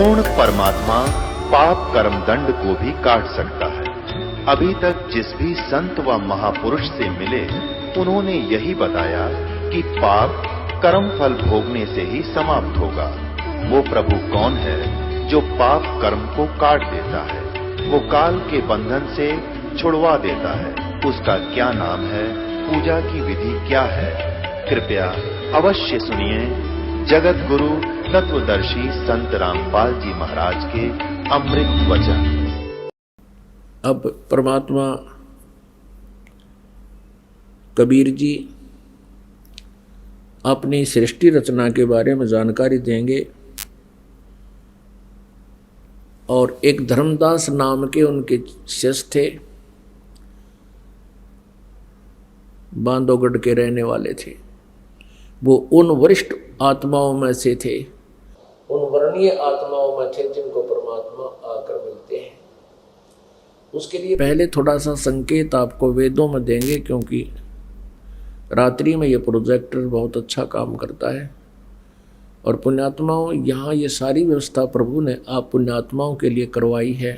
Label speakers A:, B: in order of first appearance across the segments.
A: पूर्ण परमात्मा पाप कर्म दंड को भी काट सकता है। अभी तक जिस भी संत व महापुरुष से मिले उन्होंने यही बताया कि पाप कर्म फल भोगने से ही समाप्त होगा। वो प्रभु कौन है जो पाप कर्म को काट देता है, वो काल के बंधन से छुड़वा देता है। उसका क्या नाम है, पूजा की विधि क्या है? कृपया अवश्य सुनिए जगत गुरु तत्वदर्शी संत रामपाल जी महाराज के अमृत वचन।
B: अब परमात्मा कबीर जी अपनी सृष्टि रचना के बारे में जानकारी देंगे और एक धर्मदास नाम के उनके शिष्य थे, बांधवगढ़ के रहने वाले थे। वो उन वरिष्ठ आत्माओं में से थे, उन वर्णीय आत्माओं में थे जिनको परमात्मा आकर मिलते हैं। उसके लिए पहले थोड़ा सा संकेत आपको वेदों में देंगे, क्योंकि रात्रि में ये प्रोजेक्टर बहुत अच्छा काम करता है। और पुण्यात्माओं, यहाँ ये सारी व्यवस्था प्रभु ने आप पुण्यात्माओं के लिए करवाई है।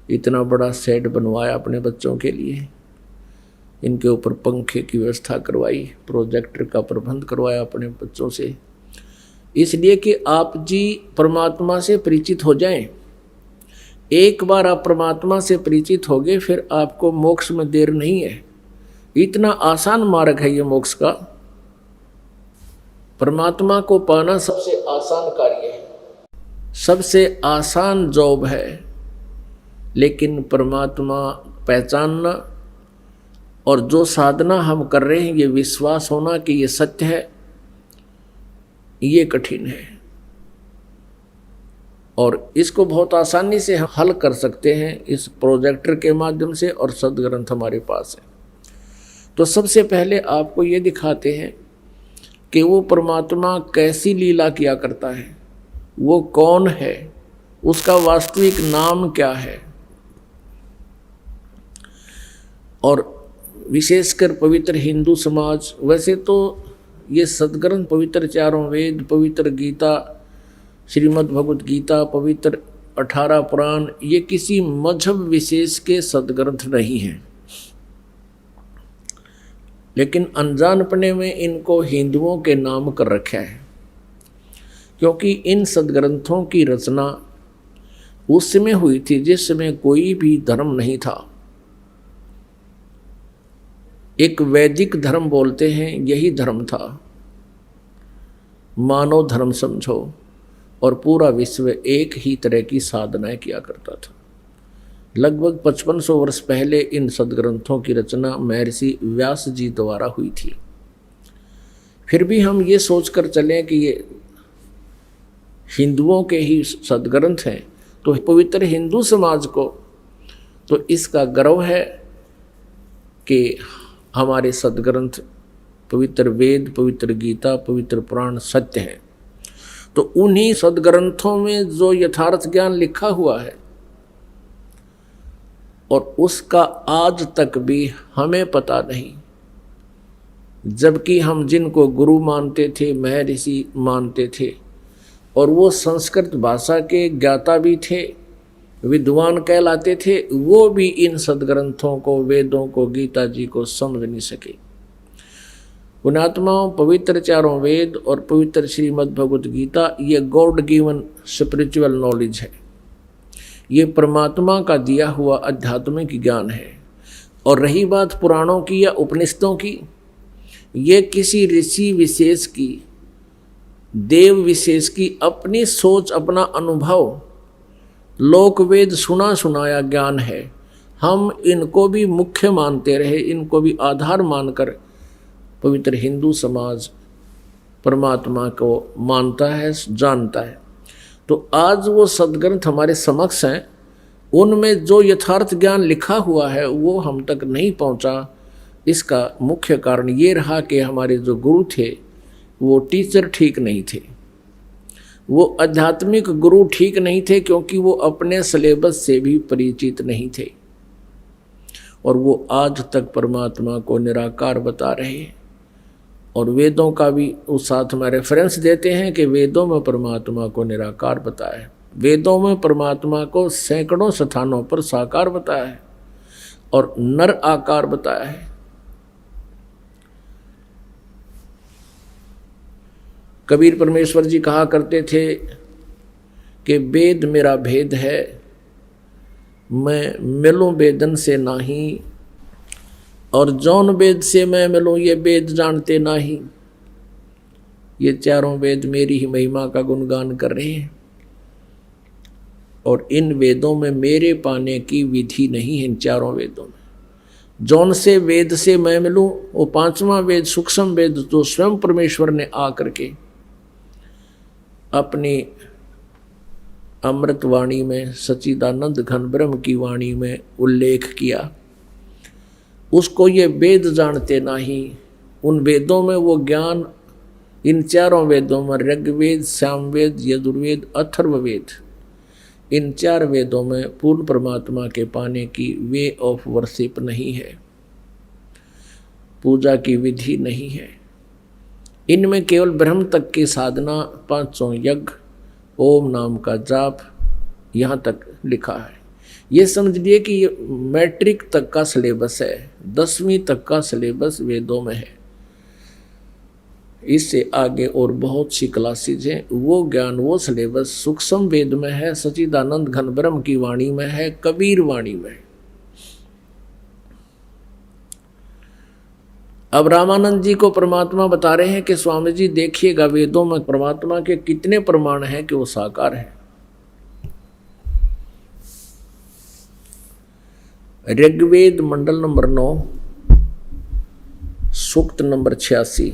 B: इतना बड़ा सेट बनवाया अपने बच्चों के लिए, इनके ऊपर पंखे की व्यवस्था करवाई, प्रोजेक्टर का प्रबंध करवाया अपने बच्चों से, इसलिए कि आप जी परमात्मा से परिचित हो जाएं। एक बार आप परमात्मा से परिचित हो गए फिर आपको मोक्ष में देर नहीं है। इतना आसान मार्ग है ये मोक्ष का। परमात्मा को पाना सबसे आसान कार्य है, सबसे आसान जॉब है। लेकिन परमात्मा पहचानना और जो साधना हम कर रहे हैं, ये विश्वास होना कि ये सत्य है, ये कठिन है। और इसको बहुत आसानी से हम हल कर सकते हैं इस प्रोजेक्टर के माध्यम से, और सदग्रंथ हमारे पास है। तो सबसे पहले आपको ये दिखाते हैं कि वो परमात्मा कैसी लीला किया करता है, वो कौन है, उसका वास्तविक नाम क्या है। और विशेषकर पवित्र हिंदू समाज, वैसे तो ये सदग्रंथ पवित्र चारों वेद, पवित्र गीता, श्रीमद् भगवत गीता, पवित्र 18 पुराण, ये किसी मजहब विशेष के सदग्रंथ नहीं हैं। लेकिन अनजानपने में इनको हिंदुओं के नाम कर रखा है, क्योंकि इन सदग्रंथों की रचना उस समय हुई थी जिस समय कोई भी धर्म नहीं था। एक वैदिक धर्म बोलते हैं, यही धर्म था। मानव धर्म समझो, और पूरा विश्व एक ही तरह की साधनाएं किया करता था। लगभग 5500 वर्ष पहले इन सदग्रंथों की रचना महर्षि व्यास जी द्वारा हुई थी। फिर भी हम ये सोचकर चलें कि ये हिंदुओं के ही सदग्रंथ हैं, तो पवित्र हिंदू समाज को तो इसका गर्व है कि हमारे सदग्रंथ पवित्र वेद, पवित्र गीता, पवित्र पुराण सत्य हैं। तो उन्हीं सदग्रंथों में जो यथार्थ ज्ञान लिखा हुआ है, और उसका आज तक भी हमें पता नहीं, जबकि हम जिनको गुरु मानते थे, महर्षि मानते थे, और वो संस्कृत भाषा के ज्ञाता भी थे, विद्वान कहलाते थे, वो भी इन सदग्रंथों को, वेदों को, गीता जी को समझ नहीं सके। पुण्यात्माओं, पवित्र चारों वेद और पवित्र श्रीमद् भगवत गीता, ये गॉड गिवन स्पिरिचुअल नॉलेज है। ये परमात्मा का दिया हुआ आध्यात्मिक ज्ञान है। और रही बात पुराणों की या उपनिषदों की, ये किसी ऋषि विशेष की, देव विशेष की अपनी सोच, अपना अनुभव, लोक वेद सुना सुनाया ज्ञान है। हम इनको भी मुख्य मानते रहे, इनको भी आधार मानकर पवित्र हिंदू समाज परमात्मा को मानता है, जानता है। तो आज वो सदग्रंथ हमारे समक्ष हैं, उनमें जो यथार्थ ज्ञान लिखा हुआ है वो हम तक नहीं पहुंचा। इसका मुख्य कारण ये रहा कि हमारे जो गुरु थे वो टीचर ठीक नहीं थे, वो आध्यात्मिक गुरु ठीक नहीं थे, क्योंकि वो अपने सिलेबस से भी परिचित नहीं थे, और वो आज तक परमात्मा को निराकार बता रहे हैं। और वेदों का भी उस साथ में रेफरेंस देते हैं कि वेदों में परमात्मा को निराकार बताया है, वेदों में परमात्मा को सैकड़ों स्थानों पर साकार बताया है और नर आकार बताया है। कबीर परमेश्वर जी कहा करते थे कि वेद मेरा भेद है, मैं मिलूं वेदन से नाही, और जौन वेद से मैं मिलूं ये वेद जानते नाही। ये चारों वेद मेरी ही महिमा का गुणगान कर रहे हैं और इन वेदों में मेरे पाने की विधि नहीं है। इन चारों वेदों में जौन से वेद से मैं मिलूं वो पांचवा वेद सूक्ष्म वेद तो स्वयं परमेश्वर ने आकर के अपनी अमृत वाणी में सच्चिदानंद घन ब्रह्म की वाणी में उल्लेख किया, उसको ये वेद जानते नहीं। उन वेदों में वो ज्ञान, इन चारों वेदों में ऋग्वेद, सामवेद, यजुर्वेद, अथर्ववेद, इन चार वेदों में पूर्ण परमात्मा के पाने की वे ऑफ वर्शिप नहीं है, पूजा की विधि नहीं है। इनमें केवल ब्रह्म तक की साधना, 500 यज्ञ, ओम नाम का जाप, यहाँ तक लिखा है। ये समझ लिए कि ये मैट्रिक तक का सिलेबस है, 10वीं तक का सिलेबस वेदों में है। इससे आगे और बहुत सी क्लासेज हैं, वो ज्ञान वो सिलेबस सूक्ष्म वेद में है, सच्चिदानंद घन ब्रह्म की वाणी में है, कबीर वाणी में है। अब रामानंद जी को परमात्मा बता रहे हैं कि स्वामी जी देखिएगा वेदों में परमात्मा के कितने प्रमाण हैं कि वो साकार है। ऋग्वेद मंडल नंबर 9 सूक्त नंबर 86।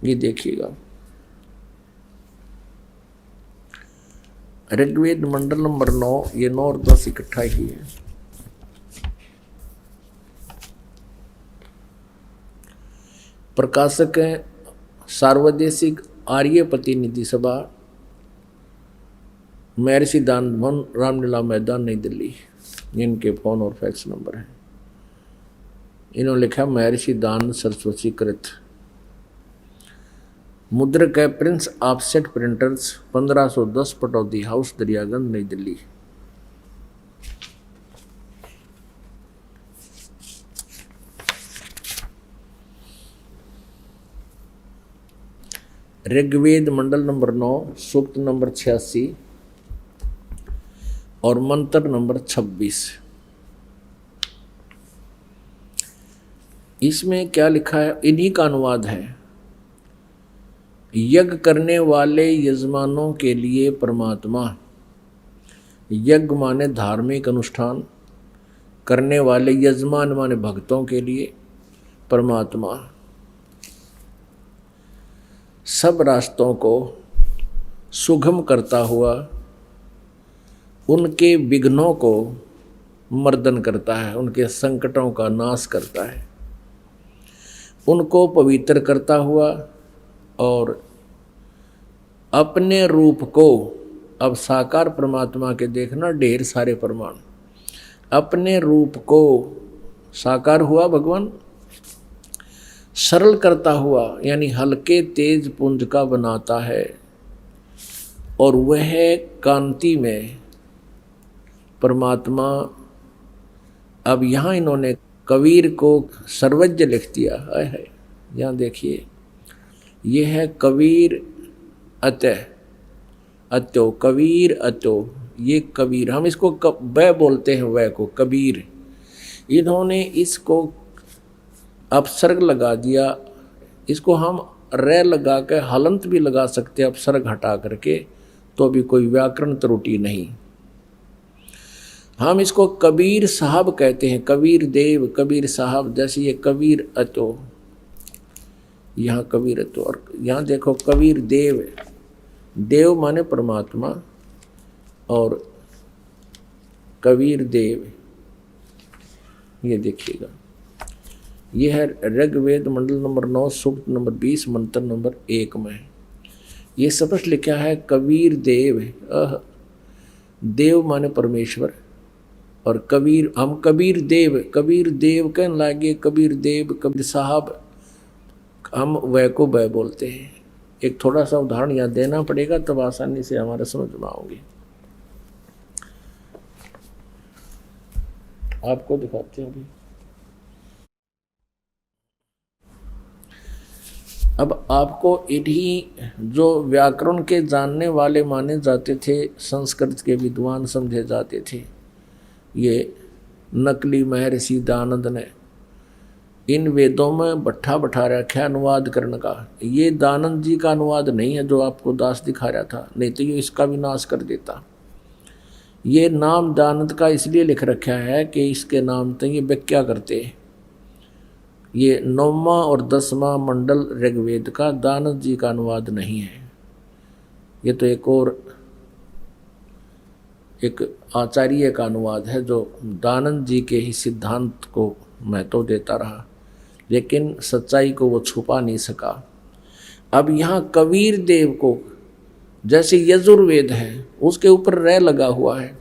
B: ये देखिएगा, ऋग्वेद मंडल नंबर 9, ये 9 और 10 इकट्ठा ही है। प्रकाशक हैं सार्वदेशिक आर्यपति निधि सभा, महर्षि दान भवन, रामलीला मैदान, नई दिल्ली। इनके फोन और फैक्स नंबर है। इन्होंने लिखा महर्षि दान सरस्वती कृत। मुद्रक है Prince offset printers, 1510 Pataudi house, Daryaganj, नई दिल्ली। ऋग्वेद मंडल नंबर 9 सूक्त नंबर 86 और मंत्र नंबर 26। इसमें क्या लिखा है, इन्हीं का अनुवाद है। यज्ञ करने वाले यजमानों के लिए परमात्मा, यज्ञ माने धार्मिक अनुष्ठान करने वाले, यजमान माने भक्तों के लिए परमात्मा सब रास्तों को सुगम करता हुआ उनके विघ्नों को मर्दन करता है, उनके संकटों का नाश करता है, उनको पवित्र करता हुआ और अपने रूप को, अब साकार परमात्मा के देखना ढेर सारे प्रमाण, अपने रूप को साकार हुआ भगवान, सरल करता हुआ यानी हल्के तेज पुंज का बनाता है और वह कांति में परमात्मा। अब यहाँ इन्होंने कबीर को सर्वज्ञ लिख दिया है। यहाँ देखिए, ये है कबीर अतः अतो, कबीर अतो, ये कबीर, हम इसको वह बोलते हैं, वह को कबीर। इन्होंने इसको अपसर्ग लगा दिया, इसको हम रे लगा के हलंत भी लगा सकते हैं अपसर्ग हटा करके, तो भी कोई व्याकरण त्रुटि नहीं। हम इसको कबीर साहब कहते हैं, कबीर देव, कबीर साहब, जैसे ये कबीर अतो, यहाँ कबीर अतो, और यहाँ देखो कबीर देव, देव माने परमात्मा और कबीर देव। ये देखिएगा, ये है ऋग्वेद मंडल नंबर 9 सूक्त नंबर 20 मंत्र नंबर 1 में। ये स्पष्ट लिखा है कबीर देव। देव माने परमेश्वर, और कबीर, हम कबीर देव कहने लगे, कबीर देव, कबीर साहब, हम वह को वह बोलते हैं। एक थोड़ा सा उदाहरण यहाँ देना पड़ेगा तब आसानी से हमारा समझ में आओगे। आपको दिखाते हैं अभी। अब आपको इन्हीं जो व्याकरण के जानने वाले माने जाते थे, संस्कृत के विद्वान समझे जाते थे, ये नकली महर्षि दानंद ने इन वेदों में बैठा रखा अनुवाद करने का। ये दानंद जी का अनुवाद नहीं है जो आपको दास दिखा रहा था, नहीं तो ये इसका विनाश कर देता। ये नाम दानंद का इसलिए लिख रखा है कि इसके नाम तो ये व्याख्या करते हैं। ये 9वां और 10वां मंडल ऋग्वेद का दानंद जी का अनुवाद नहीं है। ये तो एक आचार्य का अनुवाद है जो दानंद जी के ही सिद्धांत को महत्व देता रहा, लेकिन सच्चाई को वो छुपा नहीं सका। अब यहाँ कबीर देव को, जैसे यजुर्वेद है उसके ऊपर रै लगा हुआ है,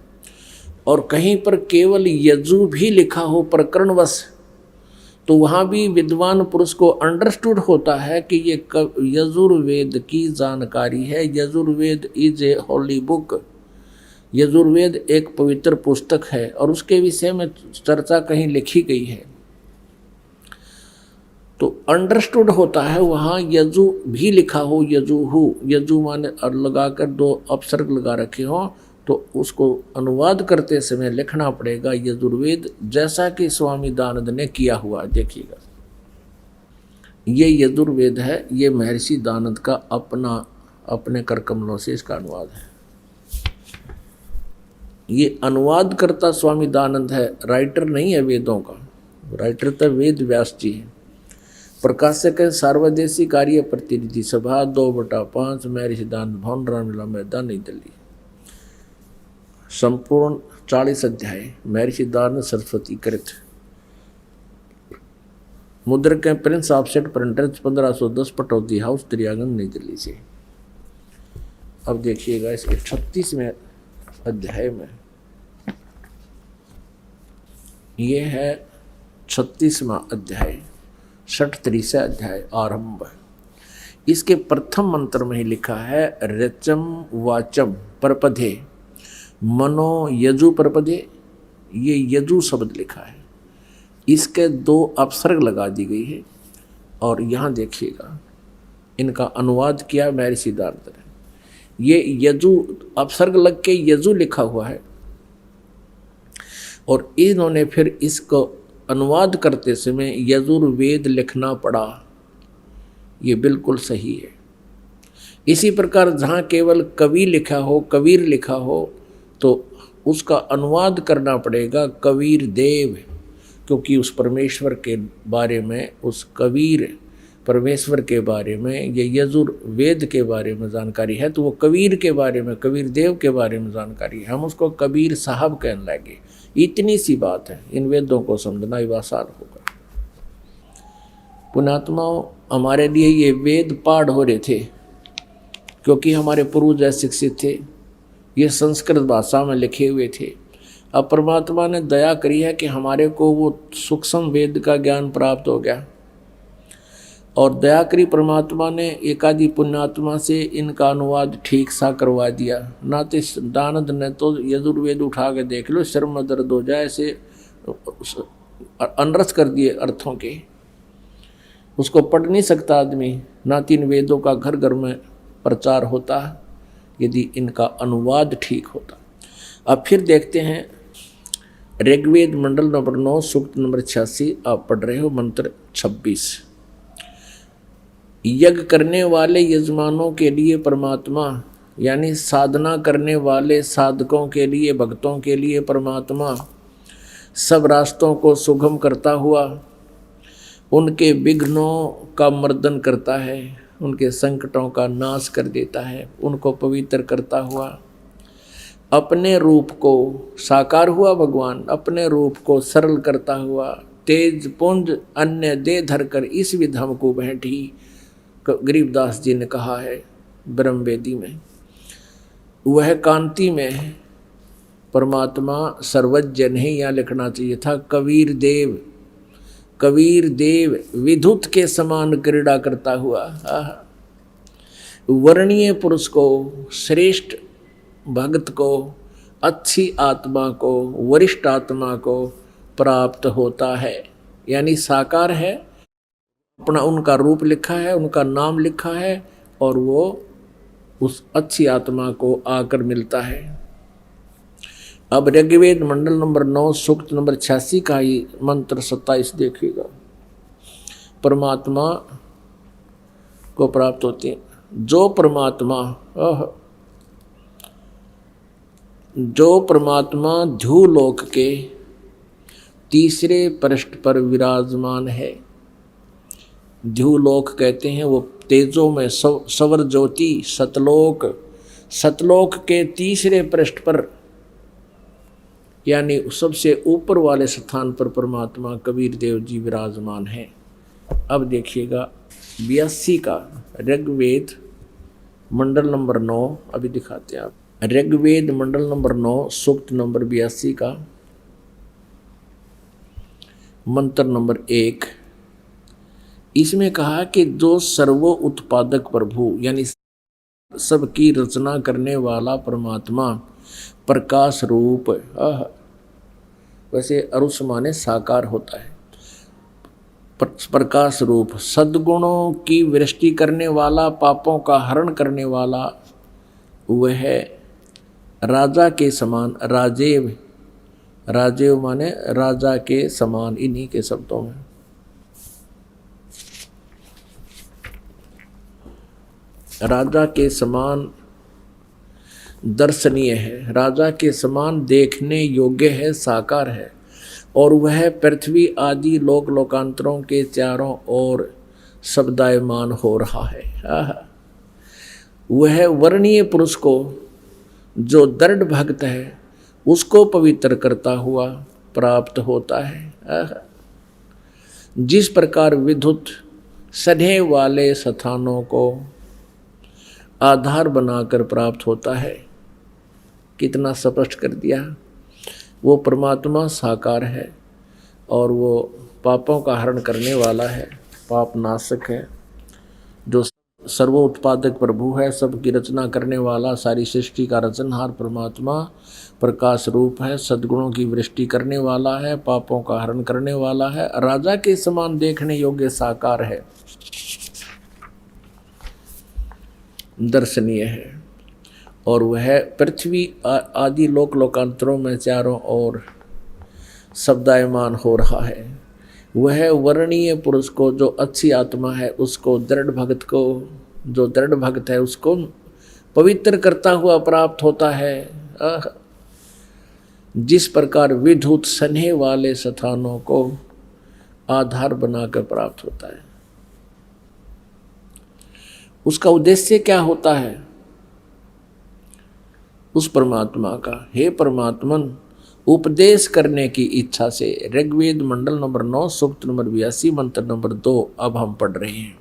B: और कहीं पर केवल यजु भी लिखा हो प्रकरणवश, तो वहाँ भी विद्वान पुरुष को अंडरस्टूड होता है कि ये यजुर्वेद की जानकारी है। Yajurveda is a Holi book. Yajurveda एक पवित्र पुस्तक है और उसके विषय में चर्चा कहीं लिखी गई है, तो अंडरस्टूड होता है वहाँ यजु भी लिखा हो, यजुहु, यजु माने लगाकर 2 अपसर्ग लगा रखे हो, तो उसको अनुवाद करते समय लिखना पड़ेगा यजुर्वेद, जैसा कि स्वामी दानंद ने किया हुआ। देखिएगा, ये यजुर्वेद है, ये महर्षि दानंद का अपने कर कमलों से इसका अनुवाद है। ये अनुवाद करता स्वामी दानंद है, राइटर नहीं है वेदों का। राइटर तो वेद व्यास जी है। प्रकाशक है सार्वदेशी कार्य प्रतिनिधि सभा 2/5 महर्षि दानंद भवन, रामलीला मैदान, नई दिल्ली। संपूर्ण 40 अध्याय महर्षि दानंद सरस्वती कृत। मुद्रक है Prince offset printers 1510 Pataudi house Daryaganj नई दिल्ली से। अब देखिएगा इसके 36वें अध्याय में, ये है 36वां अध्याय, 36 अध्याय आरंभ। इसके प्रथम मंत्र में ही लिखा है रचम वाचम परपधे मनो यजु परपधे। ये यजु शब्द लिखा है, इसके 2 अपसर्ग लगा दी गई है, और यहाँ देखिएगा इनका अनुवाद किया महर्षि दानंद ने। ये यजु अपसर्ग लग के यजु लिखा हुआ है, और इन्होंने फिर इसको अनुवाद करते समय यजुर्वेद लिखना पड़ा। ये बिल्कुल सही है। इसी प्रकार जहाँ केवल कवि लिखा हो, कबीर लिखा हो, तो उसका अनुवाद करना पड़ेगा कबीर देव, क्योंकि उस परमेश्वर के बारे में, उस कबीर परमेश्वर के बारे में, ये यजुर्वेद के बारे में जानकारी है, तो वो कबीर के बारे में, कबीर देव के बारे में जानकारी है। हम उसको कबीर साहब कहने लगे। इतनी सी बात है, इन वेदों को समझना ही आसान होगा। पुण्यात्माओं, हमारे लिए ये वेद पाठ हो रहे थे क्योंकि हमारे पूर्वज शिक्षित थे, ये संस्कृत भाषा में लिखे हुए थे। अब परमात्मा ने दया करी है कि हमारे को वो सूक्ष्म वेद का ज्ञान प्राप्त हो गया, और दया करी परमात्मा ने एकादि पुण्यात्मा से इनका अनुवाद ठीक सा करवा दिया। ना तो दानंद ने तो यजुर्वेद उठा के देख लो, शर्म में दर्द हो जाए, ऐसे अनरस कर दिए अर्थों के, उसको पढ़ नहीं सकता आदमी। ना 3 वेदों का घर घर में प्रचार होता यदि इनका अनुवाद ठीक होता। अब फिर देखते हैं ऋग्वेद मंडल नंबर 9 सूक्त नंबर 86, आप पढ़ रहे हो मंत्र 26। यज्ञ करने वाले यजमानों के लिए परमात्मा, यानी साधना करने वाले साधकों के लिए, भक्तों के लिए परमात्मा सब रास्तों को सुगम करता हुआ उनके विघ्नों का मर्दन करता है, उनके संकटों का नाश कर देता है, उनको पवित्र करता हुआ अपने रूप को, साकार हुआ भगवान, अपने रूप को सरल करता हुआ तेज पुंज अन्य दे धरकर इस विधम को भेंटी। गरीबदास जी ने कहा है, ब्रह्मवेदी में। वह कांति में परमात्मा सर्वज्ञ नहीं, यहाँ लिखना चाहिए था कबीर देव विद्युत के समान क्रीड़ा करता हुआ वर्णीय पुरुष को, श्रेष्ठ भक्त को, अच्छी आत्मा को, वरिष्ठ आत्मा को प्राप्त होता है। यानी साकार है, अपना उनका रूप लिखा है, उनका नाम लिखा है, और वो उस अच्छी आत्मा को आकर मिलता है। अब ऋग्वेद मंडल नंबर 9 सूक्त नंबर 86 का ही मंत्र 27 देखिएगा। परमात्मा को प्राप्त होती है जो परमात्मा ध्रुवलोक के तीसरे पृष्ठ पर विराजमान है। ध्रुवलोक कहते हैं वो तेजों में सवर ज्योति सतलोक के तीसरे पृष्ठ पर, यानी सबसे ऊपर वाले स्थान पर परमात्मा कबीर देव जी विराजमान है। अब देखिएगा 82 का ऋग्वेद मंडल नंबर 9, अभी दिखाते हैं आप। ऋग्वेद मंडल नंबर 9 सूक्त नंबर 82 का मंत्र नंबर 1। इसमें कहा कि जो सर्वो उत्पादक प्रभु, यानी सबकी रचना करने वाला परमात्मा प्रकाश रूप, वैसे अरुष माने साकार होता है, प्रकाश रूप, सद्गुणों की वृष्टि करने वाला, पापों का हरण करने वाला, वह राजा के समान, राजेव माने राजा के समान, इन्हीं के शब्दों में। राजा के समान दर्शनीय है, राजा के समान देखने योग्य है, साकार है, और वह पृथ्वी आदि लोक लोकांतरों के चारों ओर शब्दायमान हो रहा है। वह वर्णीय पुरुष को, जो दृढ़ भक्त है, उसको पवित्र करता हुआ प्राप्त होता है। जिस प्रकार विद्युत सधे वाले स्थानों को आधार बनाकर प्राप्त होता है, कितना स्पष्ट कर दिया। वो परमात्मा साकार है और वो पापों का हरण करने वाला है, पाप नाशक है, जो सर्वोत्पादक प्रभु है, सबकी रचना करने वाला, सारी सृष्टि का रचनहार परमात्मा प्रकाश रूप है, सद्गुणों की वृष्टि करने वाला है, पापों का हरण करने वाला है, राजा के समान देखने योग्य साकार है, दर्शनीय है, और वह पृथ्वी आदि लोक लोकांतरों में चारों ओर शब्दायमान हो रहा है। वह वर्णीय पुरुष को, जो अच्छी आत्मा है, उसको, दृढ़ भक्त को, जो दृढ़ भक्त है, उसको पवित्र करता हुआ प्राप्त होता है। जिस प्रकार विद्युत सने वाले स्थानों को आधार बनाकर प्राप्त होता है। उसका उद्देश्य क्या होता है उस परमात्मा का? हे परमात्मन, उपदेश करने की इच्छा से। ऋग्वेद मंडल नंबर 9 सूक्त नंबर 82 मंत्र नंबर 2 अब हम पढ़ रहे हैं।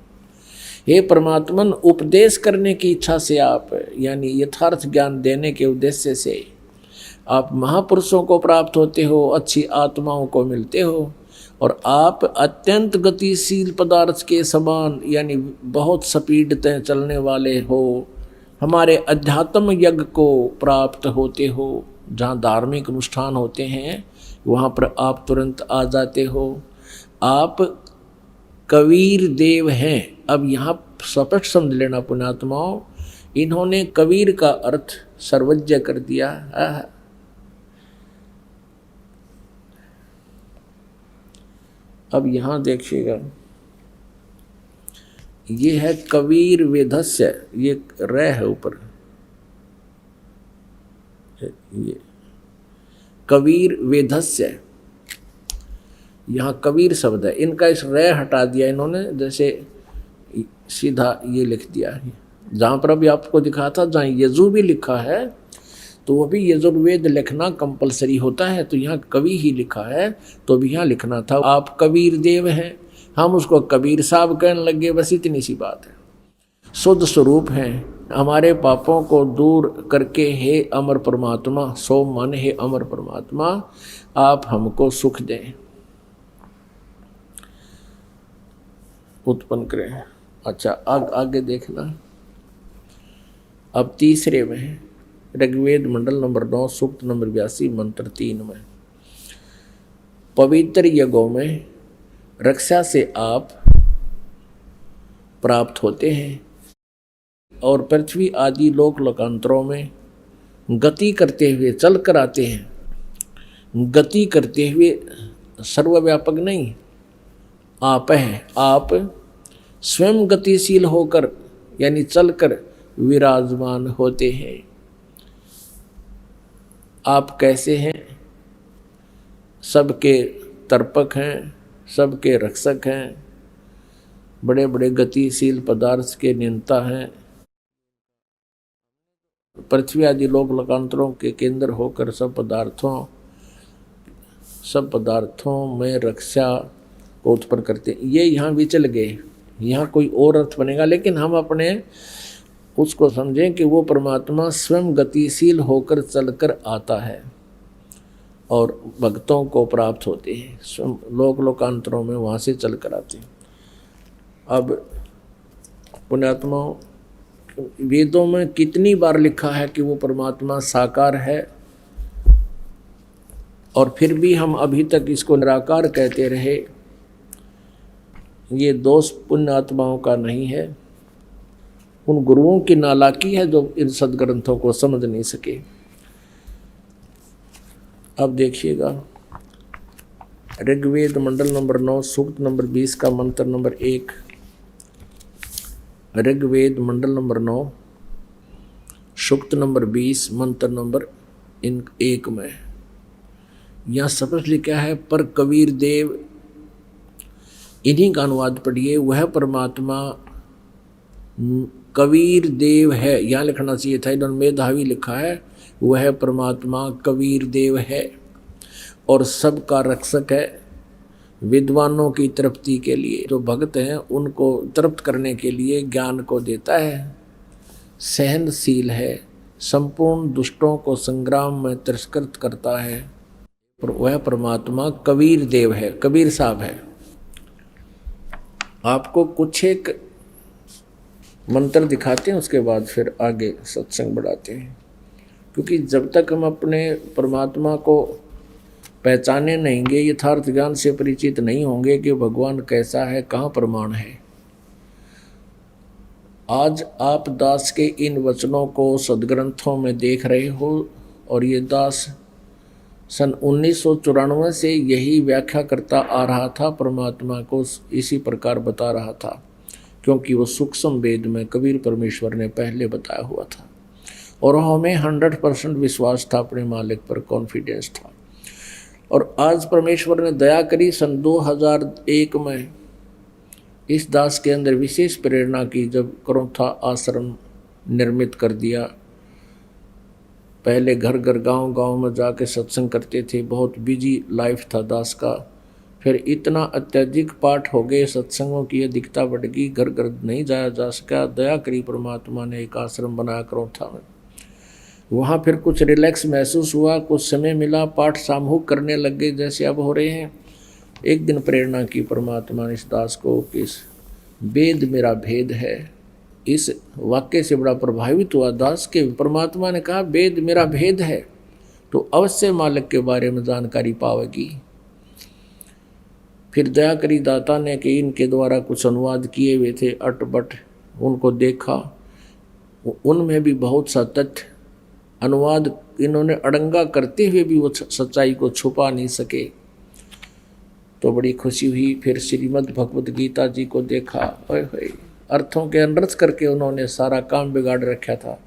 B: हे परमात्मन, उपदेश करने की इच्छा से आप, यानी यथार्थ ज्ञान देने के उद्देश्य से आप महापुरुषों को प्राप्त होते हो, अच्छी आत्माओं को मिलते हो, और आप अत्यंत गतिशील पदार्थ के समान, यानी बहुत स्पीड से चलने वाले हो, हमारे अध्यात्म यज्ञ को प्राप्त होते हो। जहाँ धार्मिक अनुष्ठान होते हैं वहाँ पर आप तुरंत आ जाते हो। आप कबीर देव हैं। अब यहाँ स्पष्ट समझ लेना पुण्यात्माओं, इन्होंने कबीर का अर्थ सर्वज्ञ कर दिया। अब यहाँ देखिएगा, ये है कबीर वेदस्य, ये रे है ऊपर, ये कबीर वेदस्य, यहाँ कबीर शब्द है, इनका इस रे हटा दिया इन्होंने, जैसे सीधा ये लिख दिया। जहाँ पर अभी आपको दिखा था, जहाँ यजु भी लिखा है तो वो भी यजुर्वेद लिखना कंपलसरी होता है, तो यहाँ कवि ही लिखा है तो भी यहाँ लिखना था। आप कबीर देव हैं, हम उसको कबीर साहब कहने लगे, बस इतनी सी बात है। शुद्ध स्वरूप हैं, हमारे पापों को दूर करके हे अमर परमात्मा, सो मन हे अमर परमात्मा, आप हमको सुख दें, उत्पन्न करें। अच्छा, आगे देखना। अब तीसरे में ऋग्वेद मंडल नंबर 9 सूक्त नंबर 82 मंत्र 3 में, पवित्र यज्ञों में रक्षा से आप प्राप्त होते हैं और पृथ्वी आदि लोक लोकांतरों में गति करते हुए चल कर आते हैं। गति करते हुए सर्वव्यापक नहीं, आप हैं। आप स्वयं गतिशील होकर यानी चलकर विराजमान होते हैं। आप कैसे हैं? सबके तर्पक हैं, सबके रक्षक हैं, बड़े बड़े गतिशील पदार्थ के नियंता हैं, पृथ्वी आदि लोक लोकांतरों के केंद्र होकर सब पदार्थों में रक्षा को उत्पन्न करते हैं। ये यहाँ विचल गए, यहाँ कोई और अर्थ बनेगा, लेकिन हम अपने उसको समझें कि वो परमात्मा स्वयं गतिशील होकर चलकर आता है और भक्तों को प्राप्त होते हैं, स्वयं लोक लोकांतरों में वहाँ से चलकर आते हैं। अब पुण्यात्मा, वेदों में कितनी बार लिखा है कि वो परमात्मा साकार है, और फिर भी हम अभी तक इसको निराकार कहते रहे। ये दोष पुण्यात्माओं का नहीं है, उन गुरुओं की नालायकी है जो इन सदग्रंथों को समझ नहीं सके। अब देखिएगा, ऋग्वेद मंडल नंबर 9 सूक्त नंबर 20 का मंत्र नंबर 1। ऋग्वेद मंडल नंबर 9 सूक्त नंबर 20 मंत्र नंबर 1 में यहाँ स्पष्ट लिखा है, पर कबीर देव, इन्हीं का अनुवाद पढ़िए, वह परमात्मा कबीर देव है। यहाँ लिखना चाहिए था, इन्होंने मेधावी लिखा है, वह परमात्मा कबीर देव है और सबका रक्षक है। विद्वानों की तृप्ति के लिए, जो भक्त हैं उनको तृप्त करने के लिए ज्ञान को देता है, सहनशील है, संपूर्ण दुष्टों को संग्राम में तिरस्कृत करता है। वह परमात्मा कबीर देव है, कबीर साहब है। आपको कुछ एक मंत्र दिखाते हैं, उसके बाद फिर आगे सत्संग बढ़ाते हैं, क्योंकि जब तक हम अपने परमात्मा को पहचाने नहींगे, यथार्थ ज्ञान से परिचित नहीं होंगे कि भगवान कैसा है, कहाँ प्रमाण है। आज आप दास के इन वचनों को सदग्रंथों में देख रहे हो, और ये दास सन 1994 से यही व्याख्या करता आ रहा था, परमात्मा को इसी प्रकार बता रहा था, क्योंकि वो सूक्ष्म वेद में कबीर परमेश्वर ने पहले बताया हुआ था और हमें 100% विश्वास था, अपने मालिक पर कॉन्फिडेंस था। और आज परमेश्वर ने दया करी, सन 2001 में इस दास के अंदर विशेष प्रेरणा की, जब करौथा आश्रम निर्मित कर दिया। पहले घर घर गांव गांव में जाके सत्संग करते थे, बहुत बिजी लाइफ था दास का। फिर इतना अत्यधिक पाठ हो गए, सत्संगों की अधिकता बढ़ गई, घर घर नहीं जाया जा सका। दया करी परमात्मा ने, एक आश्रम बनाया करौथा में। वहाँ फिर कुछ रिलैक्स महसूस हुआ, कुछ समय मिला, पाठ सामूहिक करने लग गए जैसे अब हो रहे हैं। एक दिन प्रेरणा की परमात्मा ने इस दास को कि इस वेद मेरा भेद है। इस वाक्य से बड़ा प्रभावित हुआ दास के। परमात्मा ने कहा वेद मेरा भेद है तो अवश्य मालिक के बारे में जानकारी पावेगी। फिर दया करी दाता ने कि इनके द्वारा कुछ अनुवाद किए हुए थे अटबट, उनको देखा, उनमें भी बहुत सा तथ्य अनुवाद इन्होंने अड़ंगा करते हुए भी वो सच्चाई को छुपा नहीं सके, तो बड़ी खुशी हुई। फिर श्रीमद् भगवत गीता जी को देखा, अर्थों के अनर्थ करके उन्होंने सारा काम बिगाड़ रखा था।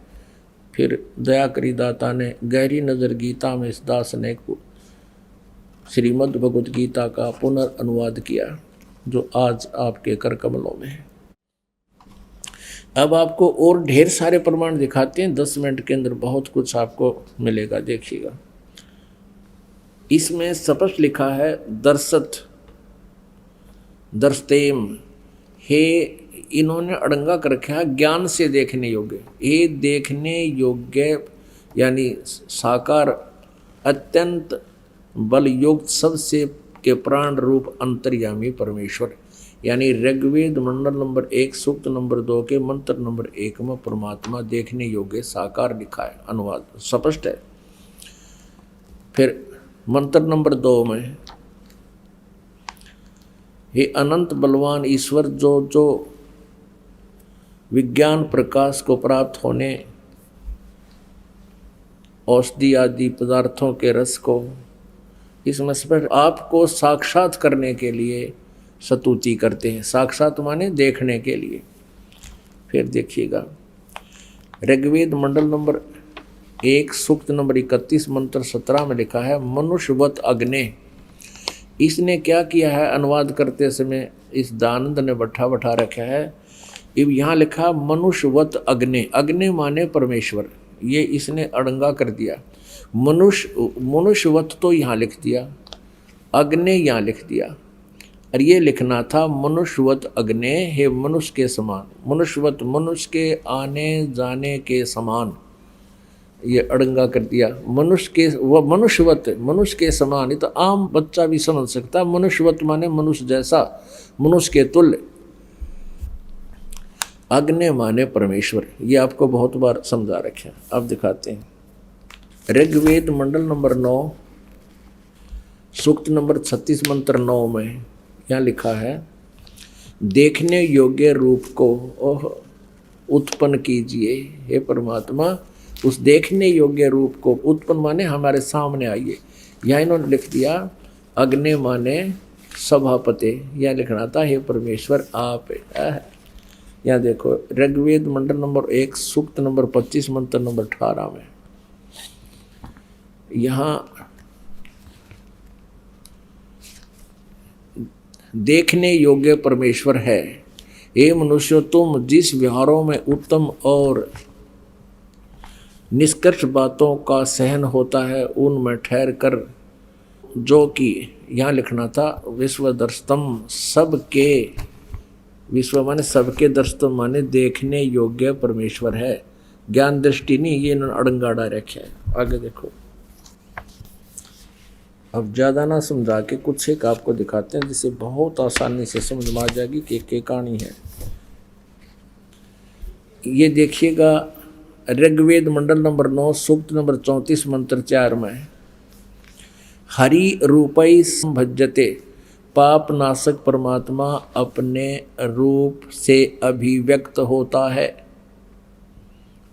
B: फिर दया करी दाता ने गहरी नज़र गीता में इस दास ने श्रीमद् भगवत गीता का पुनर्अनुवाद किया, जो आज आपके कर कमलों में है। अब आपको और ढेर सारे प्रमाण दिखाते हैं, 10 मिनट के अंदर बहुत कुछ आपको मिलेगा, देखिएगा। इसमें स्पष्ट लिखा है दर्शतेम, हे इन्होंने अड़ंगा कर रखा है ज्ञान से देखने योग्य। ये देखने योग्य यानी साकार अत्यंत बल युक्त सबसे के प्राण रूप अंतर्यामी परमेश्वर, यानी ऋग्वेद मंडल नंबर 1 सूक्त नंबर 2 के मंत्र नंबर 1 में परमात्मा देखने योग्य साकार लिखा है। अनुवाद स्पष्ट है। फिर मंत्र नंबर 2 में हे अनंत बलवान ईश्वर, जो जो विज्ञान प्रकाश को प्राप्त होने औषधि आदि पदार्थों के रस को इसमें स्पष्ट आपको साक्षात करने के लिए स्तुति करते हैं। साक्षात माने देखने के लिए। फिर देखिएगा ऋग्वेद मंडल नंबर 1 सूक्त नंबर 31 मंत्र 17 में लिखा है मनुष्यवत अग्नि। इसने क्या किया है अनुवाद करते समय इस दानंद ने बैठा रखा है। अब यहाँ लिखा मनुष्यवत अग्नि। अग्नि माने परमेश्वर, ये इसने अड़ंगा कर दिया। मनुष्यवत तो यहाँ लिख दिया, अग्नि यहाँ लिख दिया, और ये लिखना था मनुष्यवत अग्नि, हे मनुष्य के समान। मनुष्यवत मनुष्य के आने जाने के समान, ये अड़ंगा कर दिया। मनुष्य के वह मनुष्यवत मनुष्य के समान, ये तो आम बच्चा भी समझ सकता। मनुष्यवत माने मनुष्य जैसा, मनुष्य के तुल्य। अग्नि माने परमेश्वर, ये आपको बहुत बार समझा रखे। अब दिखाते हैं ऋग्वेद मंडल नंबर 9 सूक्त नंबर 36 मंत्र 9 में यहाँ लिखा है देखने योग्य रूप को उत्पन्न कीजिए। हे परमात्मा, उस देखने योग्य रूप को उत्पन्न माने हमारे सामने आइए। यहाँ इन्होंने लिख दिया अग्नि माने सभापति, यह लिखना था हे परमेश्वर आप। यहाँ देखो ऋग्वेद मंडल नंबर 1 सूक्त नंबर 25 मंत्र नंबर 18 में यहाँ देखने योग्य परमेश्वर है। हे मनुष्य, तुम जिस व्यवहारों में उत्तम और निष्कर्ष बातों का सहन होता है उनमें ठहर कर, जो कि यहाँ लिखना था विश्वदर्शतम, सबके विश्व माने सबके दर्शतम माने देखने योग्य परमेश्वर है। ज्ञान दृष्टि नहीं, ये इन्होंने अड़ंगाड़ा रखा है। आगे देखो, अब ज़्यादा ना समझा के कुछ एक आपको दिखाते हैं जिसे बहुत आसानी से समझ में आ जाएगी कि क्या कहानी है। ये देखिएगा ऋग्वेद मंडल नंबर 9 सूक्त नंबर 34 मंत्र 4 में हरि रूपई संभज्यते, पाप नाशक परमात्मा अपने रूप से अभिव्यक्त होता है।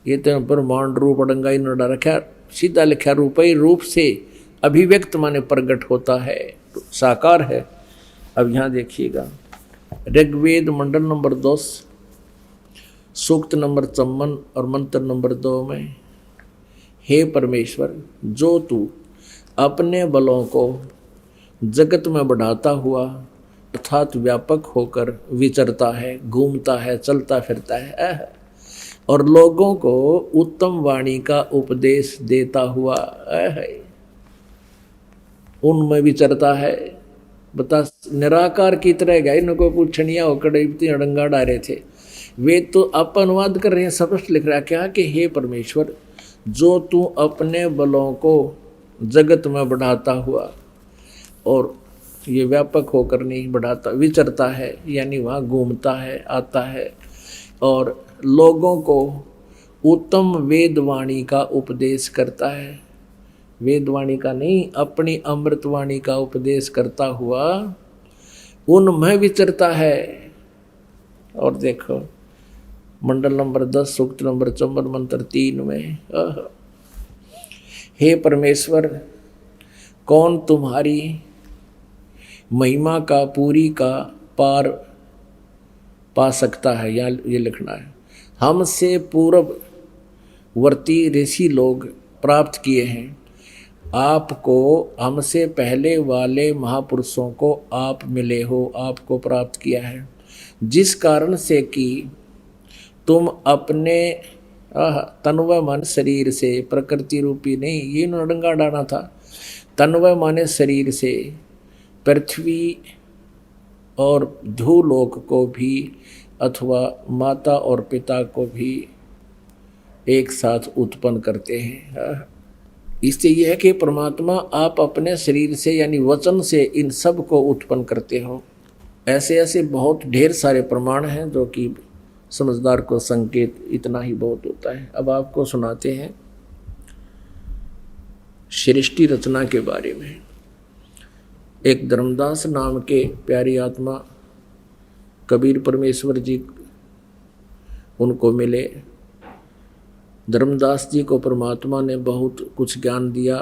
B: ये तो ब्रह्मांड रूप अड़ंगा इन्होंने रखा, सीधा लिखा रूपई, रूप से अभिव्यक्त माने प्रकट होता है, साकार है। अब यहाँ देखिएगा ऋग्वेद मंडल नंबर 10 सूक्त नंबर 54 और मंत्र नंबर 2 में हे परमेश्वर, जो तू अपने बलों को जगत में बढ़ाता हुआ अर्थात व्यापक होकर विचरता है, घूमता है, चलता फिरता है और लोगों को उत्तम वाणी का उपदेश देता हुआ उनमें विचरता है। बता निराकार की तरह गए, इनको पूछनिया होकर इतनी अड़ंगा डाले थे। वे तो आप अनुवाद कर रहे हैं, स्पष्ट लिख रहा क्या कि हे परमेश्वर, जो तू अपने बलों को जगत में बढ़ाता हुआ, और ये व्यापक होकर नहीं बढ़ाता, विचरता है यानी वहाँ घूमता है, आता है और लोगों को उत्तम वेदवाणी का उपदेश करता है। वेदवाणी का नहीं, अपनी अमृतवाणी का उपदेश करता हुआ उनमें विचरता है। और देखो मंडल नंबर 10 सूक्त नंबर 54 मंत्र 3 में हे परमेश्वर, कौन तुम्हारी महिमा का पूरी का पार पा सकता है, या ये लिखना है। हमसे पूर्ववर्ती ऋषि लोग प्राप्त किए हैं आपको, हमसे पहले वाले महापुरुषों को आप मिले हो, आपको प्राप्त किया है, जिस कारण से कि तुम अपने तन्व मन शरीर से, प्रकृति रूपी नहीं, ये नडंगा डाना था, तन्व माने शरीर से पृथ्वी और धूलोक को भी अथवा माता और पिता को भी एक साथ उत्पन्न करते हैं। इससे यह है कि परमात्मा आप अपने शरीर से यानी वचन से इन सब को उत्पन्न करते हो। ऐसे ऐसे बहुत ढेर सारे प्रमाण हैं जो कि समझदार को संकेत इतना ही बहुत होता है। अब आपको सुनाते हैं सृष्टि रचना के बारे में। एक धर्मदास नाम के प्यारी आत्मा कबीर परमेश्वर जी उनको मिले। धर्मदास जी को परमात्मा ने बहुत कुछ ज्ञान दिया।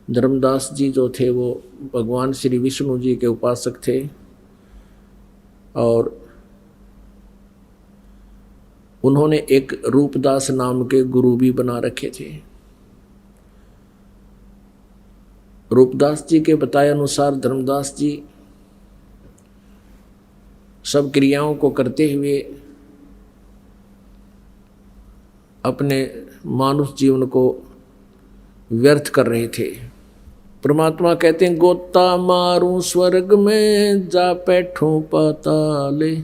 B: धर्मदास जी जो थे वो भगवान श्री विष्णु जी के उपासक थे और उन्होंने एक रूपदास नाम के गुरु भी बना रखे थे। रूपदास जी के बताए अनुसार धर्मदास जी सब क्रियाओं को करते हुए अपने मानुष जीवन को व्यर्थ कर रहे थे। परमात्मा कहते हैं गोता मारूं स्वर्ग में जा बैठूं पाताले,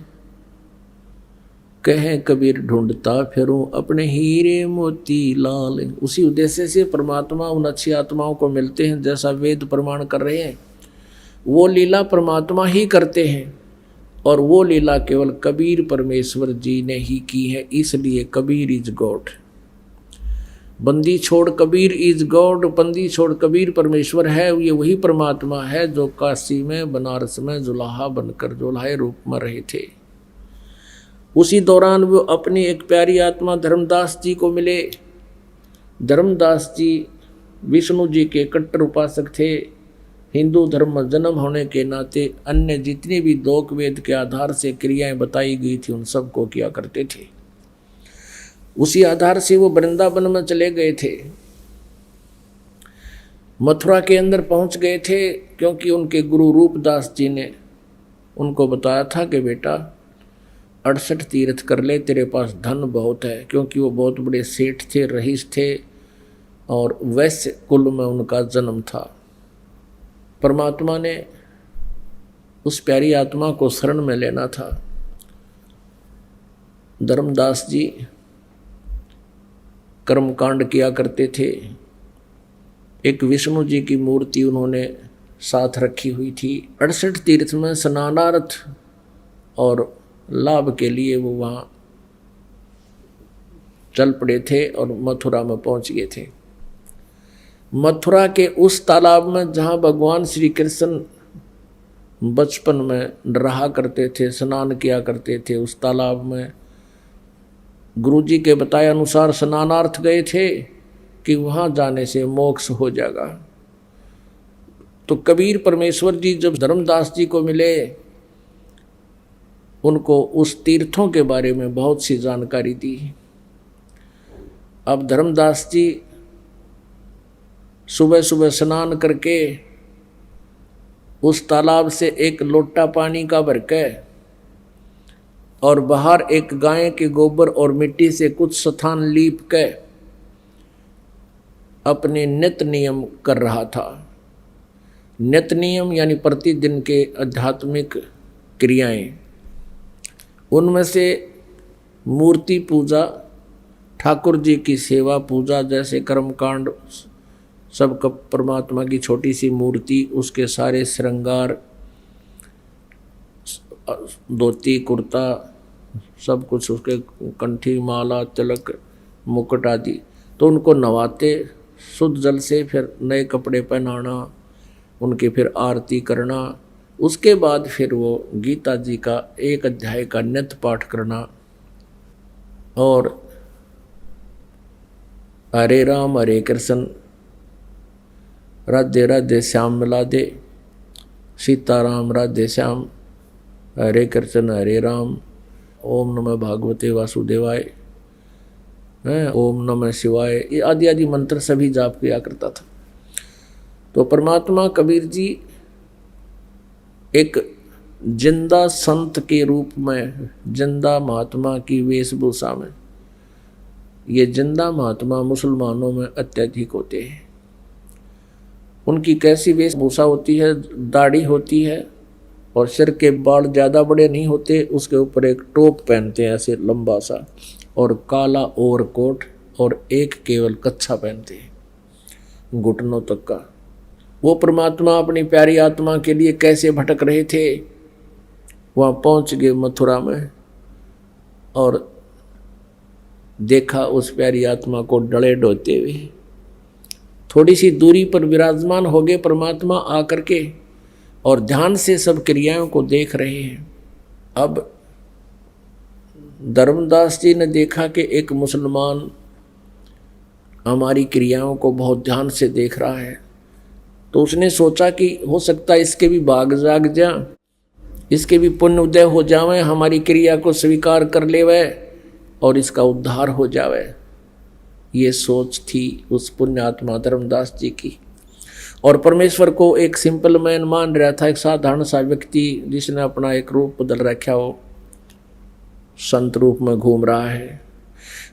B: कहें कबीर ढूंढता फिरूं अपने हीरे मोती लाल। उसी उद्देश्य से परमात्मा उन अच्छी आत्माओं को मिलते हैं जैसा वेद प्रमाण कर रहे हैं। वो लीला परमात्मा ही करते हैं और वो लीला केवल कबीर परमेश्वर जी ने ही की है, इसलिए कबीर इज गॉड। बंदी छोड़ कबीर इज गॉड, बंदी छोड़ कबीर परमेश्वर है। ये वही परमात्मा है जो काशी में बनारस में जुलाहा बनकर जुलाहे रूप में रहे थे। उसी दौरान वो अपनी एक प्यारी आत्मा धर्मदास जी को मिले। धर्मदास जी विष्णु जी के कट्टर उपासक थे। हिंदू धर्म में जन्म होने के नाते अन्य जितनी भी लोक वेद के आधार से क्रियाएं बताई गई थी उन सब को किया करते थे। उसी आधार से वो वृंदावन में चले गए थे। मथुरा के अंदर पहुंच गए थे क्योंकि उनके गुरु रूपदास जी ने उनको बताया था कि बेटा 68 तीर्थ कर ले, तेरे पास धन बहुत है। क्योंकि वो बहुत बड़े सेठ थे, रईस थे और वैश्य कुल में उनका जन्म था। परमात्मा ने उस प्यारी आत्मा को शरण में लेना था। धर्मदास जी कर्मकांड किया करते थे। एक विष्णु जी की मूर्ति उन्होंने साथ रखी हुई थी। 68 तीर्थ में स्नानार्थ और लाभ के लिए वो वहाँ चल पड़े थे और मथुरा में पहुँच गए थे। मथुरा के उस तालाब में जहाँ भगवान श्री कृष्ण बचपन में रहा करते थे, स्नान किया करते थे, उस तालाब में गुरुजी के बताए अनुसार स्नानार्थ गए थे कि वहाँ जाने से मोक्ष हो जाएगा। तो कबीर परमेश्वर जी जब धर्मदास जी को मिले, उनको उस तीर्थों के बारे में बहुत सी जानकारी दी। अब धर्मदास जी सुबह सुबह स्नान करके उस तालाब से एक लोटा पानी का भर के और बाहर एक गाय के गोबर और मिट्टी से कुछ स्थान लीप के अपने नित्य नियम कर रहा था। नित्य नियम यानी प्रतिदिन के आध्यात्मिक क्रियाएं, उनमें से मूर्ति पूजा, ठाकुर जी की सेवा पूजा जैसे कर्मकांड, सब का परमात्मा की छोटी सी मूर्ति, उसके सारे श्रृंगार, धोती कुर्ता, सब कुछ, उसके कंठी माला तिलक मुकुट आदि, तो उनको नवाते शुद्ध जल से, फिर नए कपड़े पहनाना, उनकी फिर आरती करना, उसके बाद फिर वो गीता जी का एक अध्याय का नित्य पाठ करना और हरे राम हरे कृष्ण राधे राधे श्याम मिला दे, सीताराम राधे श्याम, हरे कृष्ण हरे राम, ओम नमः भागवते वासुदेवाय, ओम नमः शिवाय, ये आदि आदि मंत्र सभी जाप किया करता था। तो परमात्मा कबीर जी एक जिंदा संत के रूप में, जिंदा महात्मा की वेशभूषा में, ये जिंदा महात्मा मुसलमानों में अत्यधिक होते हैं। उनकी कैसी वेशभूषा होती है? दाढ़ी होती है, और सिर के बाल ज़्यादा बड़े नहीं होते, उसके ऊपर एक टोप पहनते हैं ऐसे लंबा सा, और काला ओवरकोट, और एक केवल कच्छा पहनते हैं घुटनों तक का। वो परमात्मा अपनी प्यारी आत्मा के लिए कैसे भटक रहे थे। वहाँ पहुँच गए मथुरा में और देखा उस प्यारी आत्मा को डले ढोते हुए। थोड़ी सी दूरी पर विराजमान हो गए परमात्मा आकर के, और ध्यान से सब क्रियाओं को देख रहे हैं। अब धर्मदास जी ने देखा कि एक मुसलमान हमारी क्रियाओं को बहुत ध्यान से देख रहा है, तो उसने सोचा कि हो सकता है इसके भी भाग जाग जा, इसके भी पुण्य उदय हो जावे, हमारी क्रिया को स्वीकार कर लेवे और इसका उद्धार हो जावे। ये सोच थी उस पुण्यात्मा धर्मदास जी की। और परमेश्वर को एक सिंपल मैन मान रहा था, एक साधारण सा व्यक्ति जिसने अपना एक रूप बदल रखा हो, संत रूप में घूम रहा है।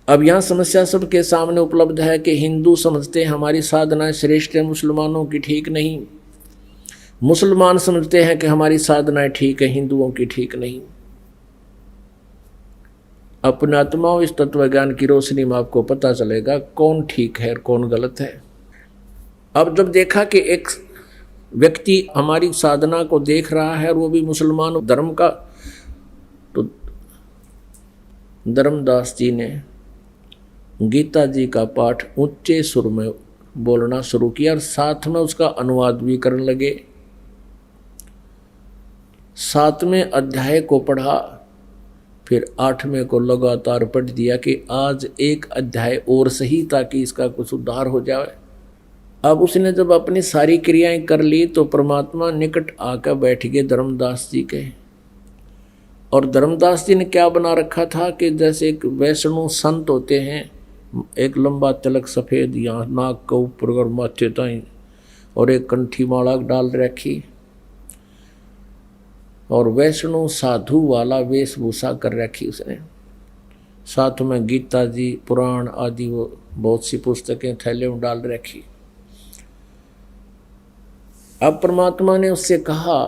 B: अब यहाँ समस्या सबके सामने उपलब्ध है कि हिंदू समझते हैं हमारी साधनाएं श्रेष्ठ है, मुसलमानों की ठीक नहीं। मुसलमान समझते हैं कि हमारी साधनाएं ठीक है, हिंदुओं की ठीक नहीं। अपने आत्माओं, इस तत्व ज्ञान की रोशनी में आपको पता चलेगा कौन ठीक है और कौन गलत है। अब जब देखा कि एक व्यक्ति हमारी साधना को देख रहा है और वो भी मुसलमान धर्म का, तो धर्मदास जी ने गीता जी का पाठ ऊंचे सुर में बोलना शुरू किया और साथ में उसका अनुवाद भी करने लगे। 7वें अध्याय को पढ़ा, फिर 8वें को लगातार पढ़ दिया कि आज एक अध्याय और सही ताकि इसका कुछ उद्धार हो जाए। अब उसने जब अपनी सारी क्रियाएं कर ली तो परमात्मा निकट आकर बैठ गए धर्मदास जी के। और धर्मदास जी ने क्या बना रखा था कि जैसे एक वैष्णव संत होते हैं, एक लंबा तिलक सफ़ेद यहाँ नाक के ऊपर और माथे ताई, और एक कंठी माला डाल रखी, और वैष्णव साधु वाला वेशभूषा कर रखी उसने। साथ में गीता जी, पुराण आदि वो बहुत सी पुस्तकें थैले में डाल रखी। अब परमात्मा ने उससे कहा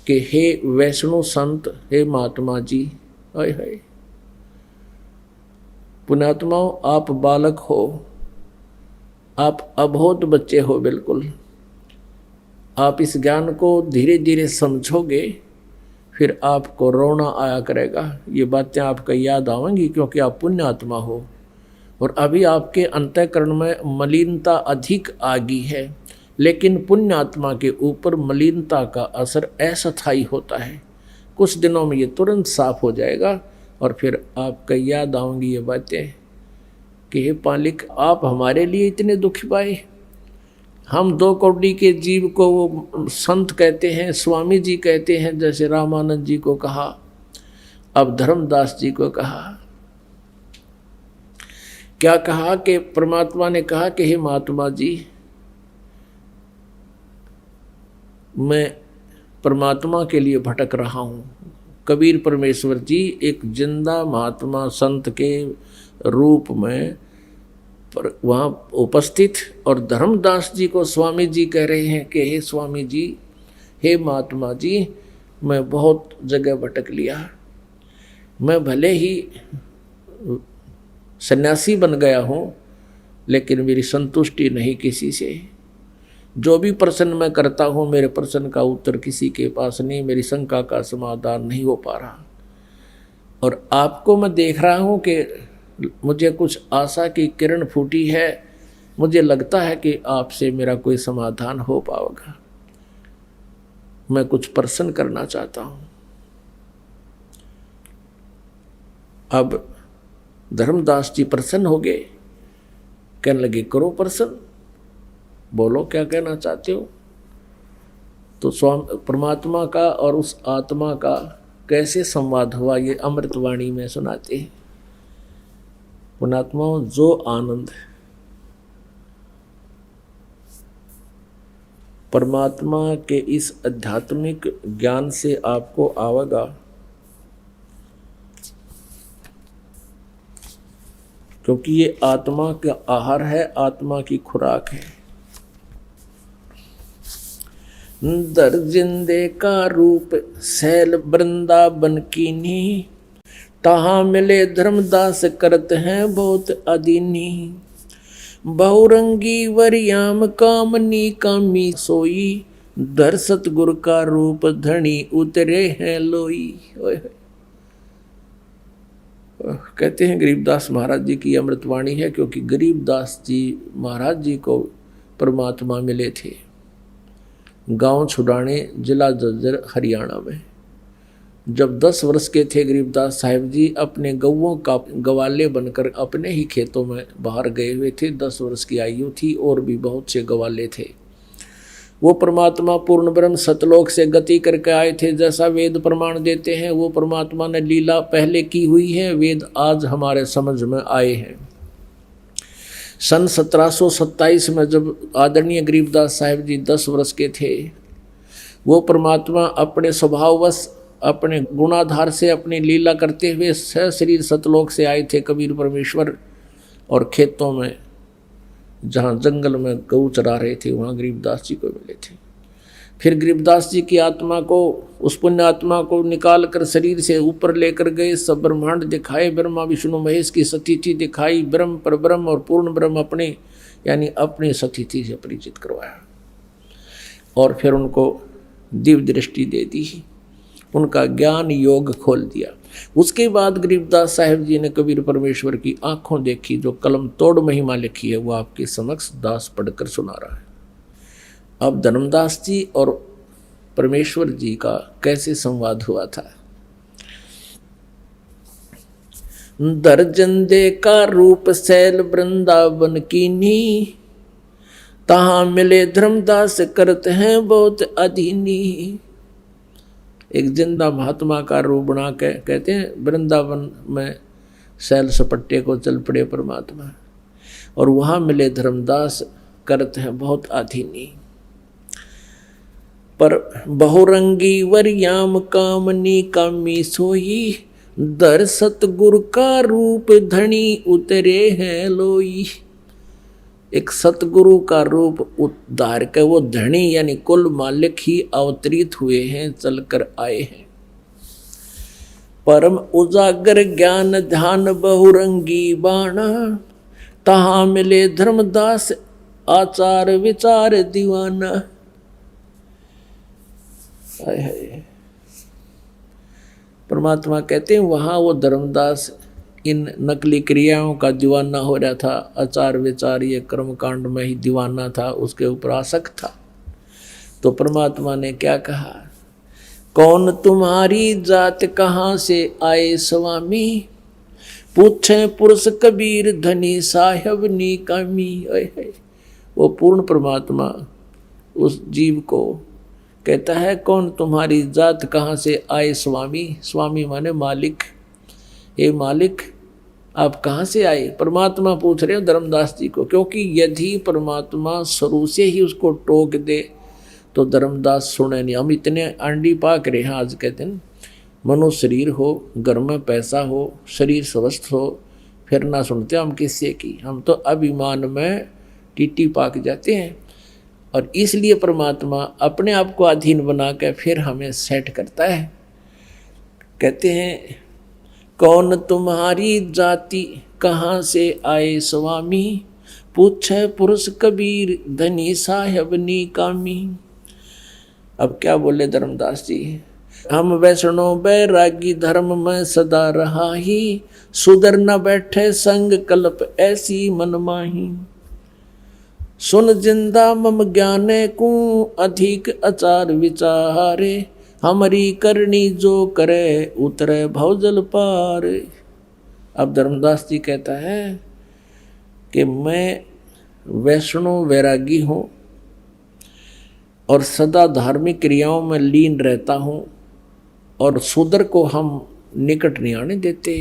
B: कि हे वैष्णव संत, हे महात्मा जी, हाय हाय पुण्यात्माओं, आप बालक हो, आप अबोध बच्चे हो बिल्कुल। आप इस ज्ञान को धीरे धीरे समझोगे, फिर आपको रोना आया करेगा। ये बातें आपको याद आवेंगी क्योंकि आप पुण्यात्मा हो, और अभी आपके अंतःकरण में मलिनता अधिक आ गई है। लेकिन पुण्यात्मा के ऊपर मलिनता का असर अस्थायी होता है, कुछ दिनों में ये तुरंत साफ हो जाएगा, और फिर आपको याद आऊँगी ये बातें कि हे पालिक, आप हमारे लिए इतने दुखी पाए। हम 2 कौड़ी के जीव को वो संत कहते हैं, स्वामी जी कहते हैं, जैसे रामानंद जी को कहा, अब धर्मदास जी को कहा। क्या कहा कि परमात्मा ने कहा कि हे महात्मा जी, मैं परमात्मा के लिए भटक रहा हूँ। कबीर परमेश्वर जी एक जिंदा महात्मा संत के रूप में वहाँ उपस्थित, और धर्मदास जी को स्वामी जी कह रहे हैं कि हे स्वामी जी, हे महात्मा जी, मैं बहुत जगह भटक लिया। मैं भले ही सन्यासी बन गया हूँ, लेकिन मेरी संतुष्टि नहीं किसी से। जो भी प्रश्न मैं करता हूँ, मेरे प्रश्न का उत्तर किसी के पास नहीं, मेरी शंका का समाधान नहीं हो पा रहा। और आपको मैं देख रहा हूँ कि मुझे कुछ आशा की किरण फूटी है, मुझे लगता है कि आपसे मेरा कोई समाधान हो पाएगा। मैं कुछ प्रश्न करना चाहता हूँ। अब धर्मदास जी प्रसन्न हो गए, कहने लगे करो प्रश्न, बोलो क्या कहना चाहते हो। तो स्वामी परमात्मा का और उस आत्मा का कैसे संवाद हुआ, ये अमृतवाणी में सुनाते हैं। पुण्यात्माओं, जो आनंद परमात्मा के इस आध्यात्मिक ज्ञान से आपको आवेगा, क्योंकि ये आत्मा का आहार है, आत्मा की खुराक है। दर जिंदे का रूप सैल वृंदावन कीनी, तहाँ मिले धर्मदास करत हैं बहुत अदीनी। बहुरंगी वरियाम कामनी कामी सोई, दर सतगुर का रूप धनी उतरे हैं लोई। कहते हैं गरीबदास महाराज जी की अमृतवाणी है, क्योंकि गरीबदास जी महाराज जी को परमात्मा मिले थे गांव छुड़ाने, जिला जज्जर, हरियाणा में। जब 10 वर्ष के थे गरीबदास साहिब जी अपने गौओं का गवाले बनकर अपने ही खेतों में बाहर गए हुए थे। 10 वर्ष की आयु थी और भी बहुत से गवाले थे। वो परमात्मा पूर्ण ब्रह्म सतलोक से गति करके आए थे। जैसा वेद प्रमाण देते हैं, वो परमात्मा ने लीला पहले की हुई है, वेद आज हमारे समझ में आए हैं। सन 1727 में जब आदरणीय गरीबदास साहिब जी 10 वर्ष के थे, वो परमात्मा अपने स्वभाववश अपने गुणाधार से अपनी लीला करते हुए शरीर सतलोक से आए थे कबीर परमेश्वर, और खेतों में जहाँ जंगल में गऊ चरा रहे थे वहाँ गरीबदास जी को मिले थे। फिर गरीबदास जी की आत्मा को, उस पुण्य आत्मा को निकाल कर शरीर से ऊपर लेकर गए, सब ब्रह्मांड दिखाए, ब्रह्मा विष्णु महेश की सतिथि दिखाई, ब्रह्म पर ब्रह्म और पूर्ण ब्रह्म अपने यानी अपनी सतिथि से परिचित करवाया, और फिर उनको दिव्य दृष्टि दे दी, उनका ज्ञान योग खोल दिया। उसके बाद गरीबदास साहिब जी ने कबीर परमेश्वर की आंखों देखी, जो कलम तोड़ महिमा लिखी है वो आपके समक्ष दास पढ़कर सुना रहा है। अब धर्मदास जी और परमेश्वर जी का कैसे संवाद हुआ था। दर्जन दे का रूप सैल वृंदावन कीनी, तहाँ मिले धर्मदास करते हैं बहुत अधीनी। एक जिंदा महात्मा का रूप बना के कहते हैं वृंदावन में सैल सपट्टे को चल पड़े परमात्मा, और वहाँ मिले धर्मदास करते हैं बहुत अधीनी। पर बहुरंगी वरियाम कामनी कामी सोई, दर सतगुरु का रूप धनी उतरे हैं लोई। एक सतगुरु का रूप उद्धार के वो धनी यानी कुल मालिक ही अवतरित हुए हैं, चलकर आए हैं। परम उजागर ज्ञान ध्यान बहुरंगी बाणा, तहाँ मिले धर्मदास आचार विचार दीवाना। परमात्मा कहते हैं वहाँ वो धर्मदास इन नकली क्रियाओं का दीवाना हो रहा था, आचार विचार ये कर्म कांड में ही दीवाना था, उसके ऊपर आसक्त था। तो परमात्मा ने क्या कहा, कौन तुम्हारी जात कहाँ से आए स्वामी, पूछे पुरुष कबीर धनी साहेब नी कामी। वो पूर्ण परमात्मा उस जीव को कहता है कौन तुम्हारी जात कहाँ से आए स्वामी। स्वामी माने मालिक। हे मालिक आप कहाँ से आए, परमात्मा पूछ रहे हो धर्मदास जी को। क्योंकि यदि परमात्मा शुरू से ही उसको टोक दे तो धर्मदास सुने नहीं। हम इतने अंडी पाक रहे हैं आज के दिन, मनो शरीर हो, घर में पैसा हो, शरीर स्वस्थ हो, फिर ना सुनते हम किससे की। हम तो अभिमान में टीटी पाक जाते हैं, और इसलिए परमात्मा अपने आप को अधीन बना के फिर हमें सेट करता है। कहते हैं कौन तुम्हारी जाति कहाँ से आए स्वामी, पूछे पुरुष कबीर धनी साहेब नी कामी। अब क्या बोले धर्मदास जी, हम वैष्णो बैरागी धर्म में सदा रहा ही, सुधर न बैठे संग कल्प ऐसी मनमाही। सुन जिंदा मम ज्ञाने को अधिक आचार विचारे, हमारी करनी जो करे उतरे भवजल पार। अब धर्मदास जी कहता है कि मैं वैष्णो वैरागी हूँ और सदा धार्मिक क्रियाओं में लीन रहता हूँ, और शूद्र को हम निकट नहीं आने देते,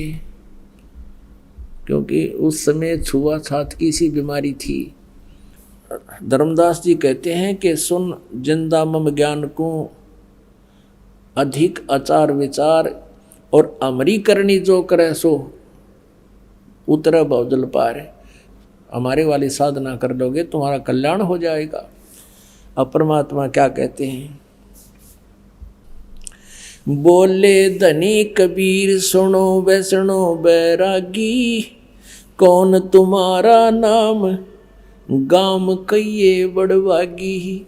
B: क्योंकि उस समय छुआछूत की सी बीमारी थी। धर्मदास जी कहते हैं कि सुन जिंदा मम ज्ञान को अधिक आचार विचार, और अमरी करनी जो करे सो उतरा भवजल पार। हमारे वाली साधना कर लोगे तुम्हारा कल्याण हो जाएगा। अब परमात्मा क्या कहते हैं? बोले धनी कबीर सुनो वैष्णो बैरागी, कौन तुम्हारा नाम गाम कहिए बड़वागी।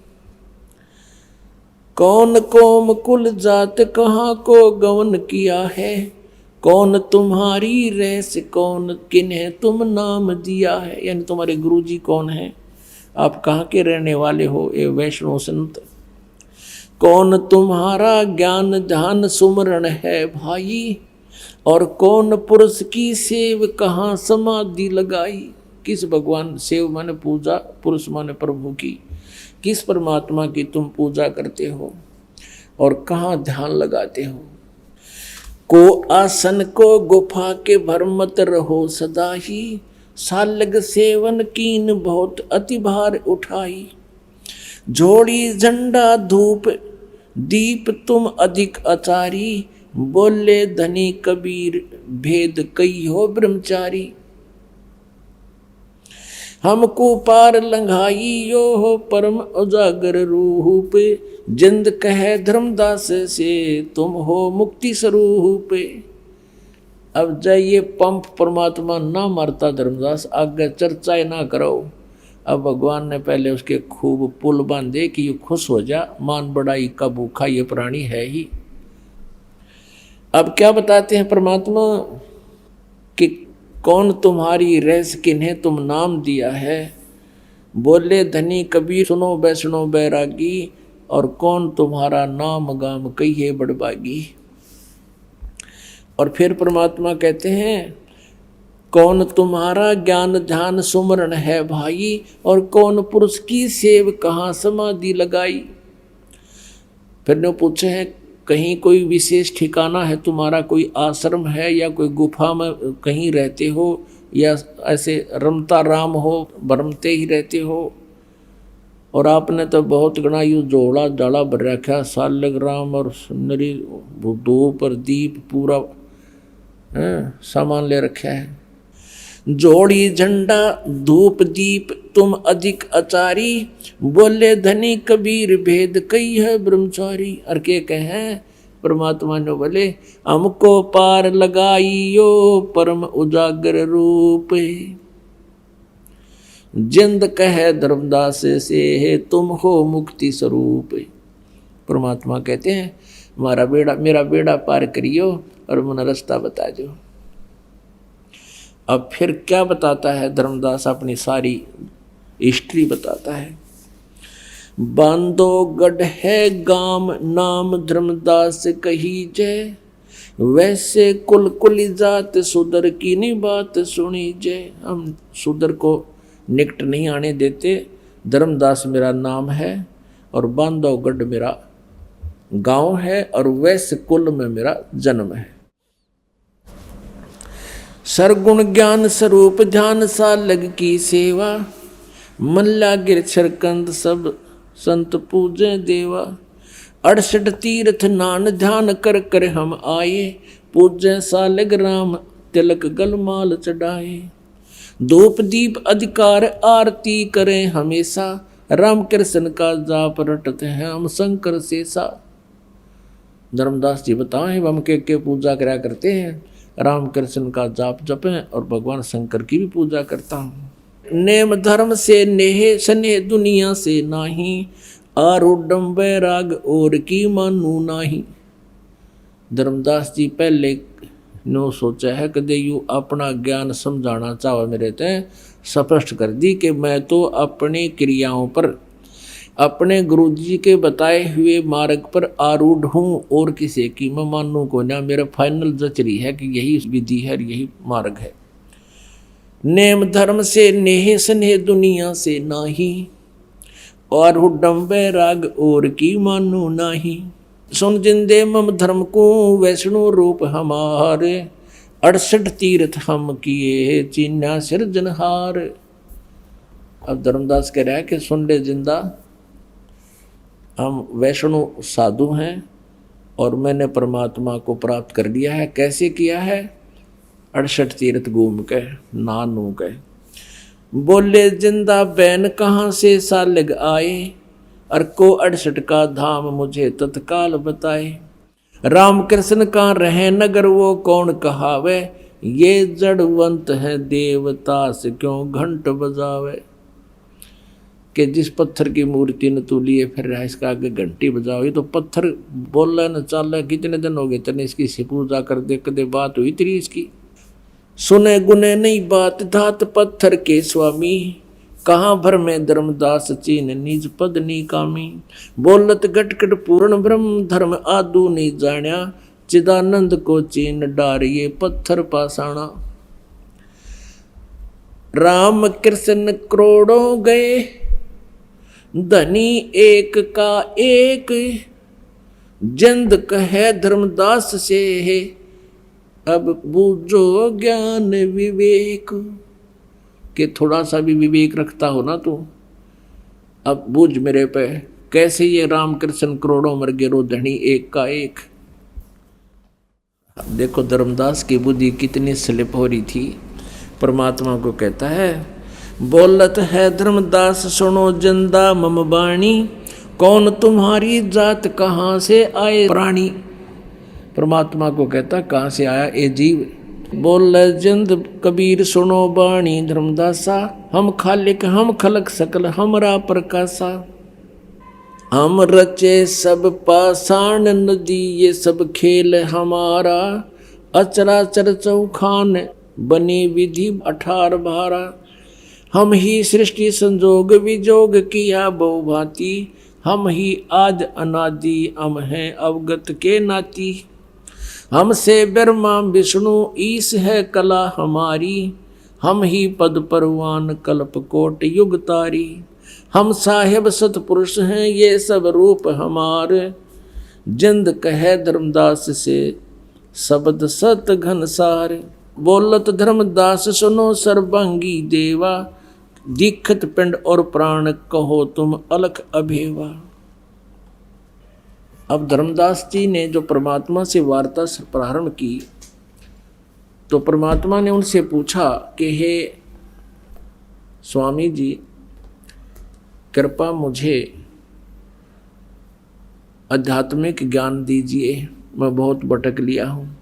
B: कौन कोम कुल जात कहाँ को गवन किया है, कौन तुम्हारी रैस कौन किन्हें तुम नाम दिया है। यानी तुम्हारे गुरुजी कौन है, आप कहाँ के रहने वाले हो ये वैष्णव संत। कौन तुम्हारा ज्ञान ध्यान सुमरण है भाई, और कौन पुरुष की सेव कहाँ समाधि लगाई। किस भगवान सेव माने पूजा, पुरुष माने प्रभु की, किस परमात्मा की तुम पूजा करते हो और कहाँ ध्यान लगाते हो। को आसन को गुफा के भर मत रहो सदा ही, सालग सेवन कीन बहुत अति भार उठाई। जोड़ी झंडा धूप दीप तुम अधिक आचारी, बोले धनी कबीर भेद कई हो ब्रह्मचारी। हमको पार लंघाई यो हो परम उजागर रूप, जिंद कहे धर्मदास से तुम हो मुक्ति स्वरूप। अब जाइए पंप परमात्मा ना मारता धर्मदास, आगे चर्चा ना करो। अब भगवान ने पहले उसके खूब पुल बांधे कि ये खुश हो जा, मान बड़ाई का भूखा ये प्राणी है ही। अब क्या बताते हैं परमात्मा कि कौन तुम्हारी रैस किन्हें तुम नाम दिया है। बोले धनी कबीर सुनो वैष्णो बैरागी, और कौन तुम्हारा नाम गाम कहिए बड़बागी। और फिर परमात्मा कहते हैं कौन तुम्हारा ज्ञान ध्यान सुमरण है भाई, और कौन पुरुष की सेव कहाँ समाधि लगाई। फिर ने पूछे हैं कहीं कोई विशेष ठिकाना है तुम्हारा, कोई आश्रम है या कोई गुफा में कहीं रहते हो, या ऐसे रमता राम हो भरमते ही रहते हो। और आपने तो बहुत गणा यू जोड़ा डाला भर रखा, सालग राम और सुंदरी धूप और दीप पूरा सामान ले रखा है। जोड़ी झंडा धूप दीप तुम अधिक आचारी, बोले धनी कबीर भेद कई है ब्रह्मचारी। और के कहें परमात्मा ने बोले हमको पार लगाइयो परम उजागर रूप, जिंद कहे धर्मदास से तुम हो मुक्ति स्वरूप। परमात्मा कहते हैं मेरा बेड़ा पार करियो और मन रास्ता बता दो। अब फिर क्या बताता है धर्मदास, अपनी सारी हिस्ट्री बताता है। बांधो गढ़ है गाम नाम धर्मदास कही जय, वैसे कुल कुली जात सुदर की नहीं बात सुनी जय। हम सुदर को निकट नहीं आने देते। धर्मदास मेरा नाम है और बांधवगढ़ मेरा गांव है और वैश्य कुल में मेरा जन्म है। सरगुण ज्ञान स्वरूप ध्यान सालग की सेवा, मल्ला गिरछर कंद सब संत पूजे देवा। 68 तीर्थ नान ध्यान कर कर हम आए, पूजे सालग राम तिलक गलमाल चढ़ाए। धूप दीप अधिकार आरती करें हमेशा, राम कृष्ण का जाप रटते हैं हम शंकर शेषा। धर्मदास जी बताएं हम के पूजा करा करते हैं, राम कृष्ण का जाप जपें और भगवान शंकर की भी पूजा करता हूँ। नेम धर्म से नेह स्नेह दुनिया से नाही, आरूढ़ बैराग और की मानू नाही। धर्मदास जी पहले नो सोचा है कदे यू अपना ज्ञान समझाना चाहो मेरे ते स्पष्ट कर दी कि मैं तो अपनी क्रियाओं पर अपने गुरुजी के बताए हुए मार्ग पर आरूढ़ हूँ और किसी की मैं मानू को ना। मेरा फाइनल जचरी है कि यही विधि है, यही मार्ग है। नेम धर्म से नेह स्नेह दुनिया से नाही, और हुड्डम बैराग और की मानू नाही। सुन जिंदे मम धर्म को वैष्णो रूप हमारे, 68 तीर्थ हम किए चिन्ह सिरजनहार। अब धर्मदास कह रहा है कि सुन ले जिंदा, हम वैष्णो साधु हैं और मैंने परमात्मा को प्राप्त कर लिया है। कैसे किया है? 68 तीर्थ घूम के नानू के। बोले जिंदा बैन कहाँ से सालग आए, को 68 का धाम मुझे तत्काल बताए। राम कृष्ण का रहे नगर वो कौन कहावे, ये जड़वंत है देवता से क्यों घंट बजावे। कि जिस पत्थर की मूर्ति न तू लिए फिर रहा इसका आगे घंटी बजाओ। ये तो पत्थर बोल रहा न चल रहा, कितने दिन हो गए तेने इसकी सी पूजा कर दे, कदे बात हुई तेरी इसकी। सुने गुने नहीं बात धात पत्थर के स्वामी, कहाँ भर में धर्मदास चीन निज पद नी कामी। बोलत गटगट पूर्ण ब्रह्म धर्म आदू नहीं जाण्या, चिदानंद को चीन डारिये पत्थर पाषाणा। राम कृष्ण करोड़ों गए, धनी एक का एक, जंद कहे धर्मदास से है, अब बूझो ज्ञान विवेक। कि थोड़ा सा भी विवेक रखता हो ना तू, अब बूझ मेरे पे, कैसे ये रामकृष्ण करोड़ों मर गए रो धनी एक का एक। देखो धर्मदास की बुद्धि कितनी स्लिप हो रही थी। परमात्मा को कहता है, बोलत है धर्मदास सुनो जिंदा मम बाणी, कौन तुम्हारी जात कहाँ से आए प्राणी। परमात्मा को कहता कहाँ से आया ए जीव। बोल जिंद कबीर सुनो बाणी धर्मदासा, हम खालिक हम खलक सकल हमरा प्रकाशा। हम रचे सब पाषाण नदी ये सब खेल हमारा, अचराचर चौखान बनी विधि 18 भारा। हम ही सृष्टि संजोग विजोग किया बहुभांति, हम ही आद अनादि हम हैं अवगत के नाती। हमसे ब्रह्मा विष्णु ईश है कला हमारी, हम ही पद परवान कल्प कोट युग तारी। हम साहेब सतपुरुष हैं ये सब रूप हमारे, जिंद कहे धर्मदास से शब्द सत घनसार। बोलत धर्मदास सुनो सर्वांगी देवा, दीक्षित पिंड और प्राण कहो तुम अलख अभेवा। अब धर्मदास जी ने जो परमात्मा से वार्ता प्रारंभ की, तो परमात्मा ने उनसे पूछा कि हे स्वामी जी, कृपा मुझे आध्यात्मिक ज्ञान दीजिए, मैं बहुत भटक लिया हूँ।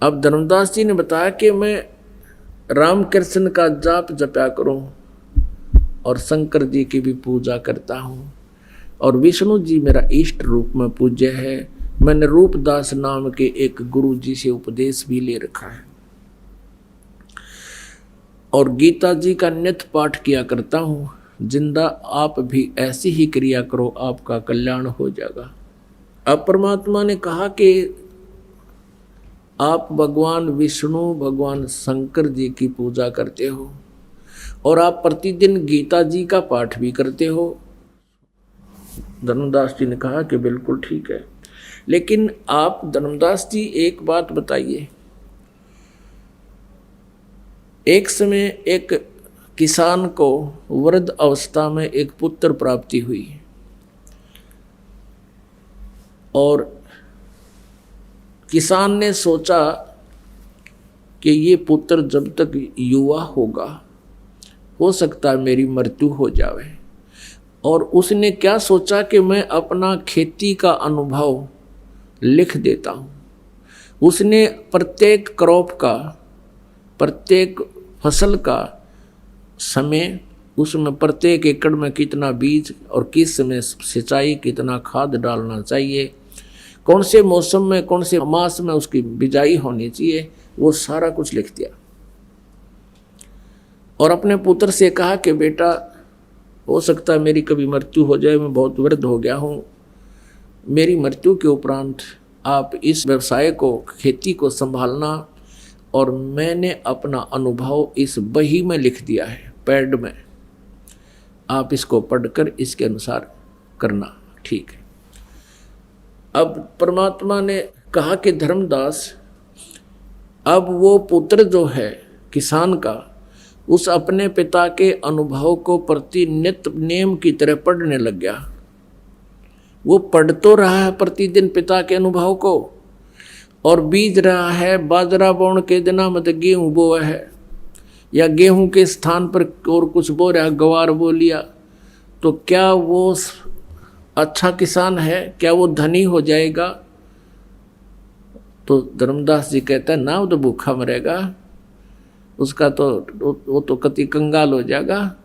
B: अब धर्मदास जी ने बताया कि मैं राम कृष्ण का जाप जपया करूं और शंकर जी की भी पूजा करता हूं, और विष्णु जी मेरा इष्ट रूप में पूज्य है। मैंने रूपदास नाम के एक गुरु जी से उपदेश भी ले रखा है, और गीता जी का नित्य पाठ किया करता हूं। जिंदा आप भी ऐसी ही क्रिया करो, आपका कल्याण हो जाएगा। अब परमात्मा ने कहा कि आप भगवान विष्णु भगवान शंकर जी की पूजा करते हो और आप प्रतिदिन गीता जी का पाठ भी करते हो। धर्मदास जी ने कहा कि बिल्कुल ठीक है, लेकिन आप धर्मदास जी एक बात बताइए। एक समय एक किसान को वृद्ध अवस्था में एक पुत्र प्राप्ति हुई, और किसान ने सोचा कि ये पुत्र जब तक युवा होगा हो सकता है मेरी मृत्यु हो जावे। और उसने क्या सोचा कि मैं अपना खेती का अनुभव लिख देता हूँ। उसने प्रत्येक क्रॉप का, प्रत्येक फसल का समय, उसमें प्रत्येक एकड़ में कितना बीज और किस समय सिंचाई, कितना खाद डालना चाहिए, कौन से मौसम में कौन से मास में उसकी बिजाई होनी चाहिए, वो सारा कुछ लिख दिया। और अपने पुत्र से कहा कि बेटा, हो सकता है मेरी कभी मृत्यु हो जाए, मैं बहुत वृद्ध हो गया हूँ, मेरी मृत्यु के उपरांत आप इस व्यवसाय को, खेती को संभालना, और मैंने अपना अनुभव इस बही में लिख दिया है, पैड में, आप इसको पढ़कर इसके अनुसार करना, ठीक है। अब परमात्मा ने कहा कि धर्मदास, अब वो पुत्र जो है किसान का, उस अपने पिता के अनुभव को प्रतिनित्य नियम की तरह पढ़ने लग गया। वो पढ़ तो रहा है प्रतिदिन पिता के अनुभव को, और बीज रहा है, बाजरा बोने के दिना मत गेहूँ बोया है, या गेहूँ के स्थान पर और कुछ बो रहा, गवार बो लिया, तो क्या वो अच्छा किसान है, क्या वो धनी हो जाएगा? तो धर्मदास जी कहता है ना, वो तो भूखा मरेगा, उसका तो वो तो कति कंगाल हो जाएगा।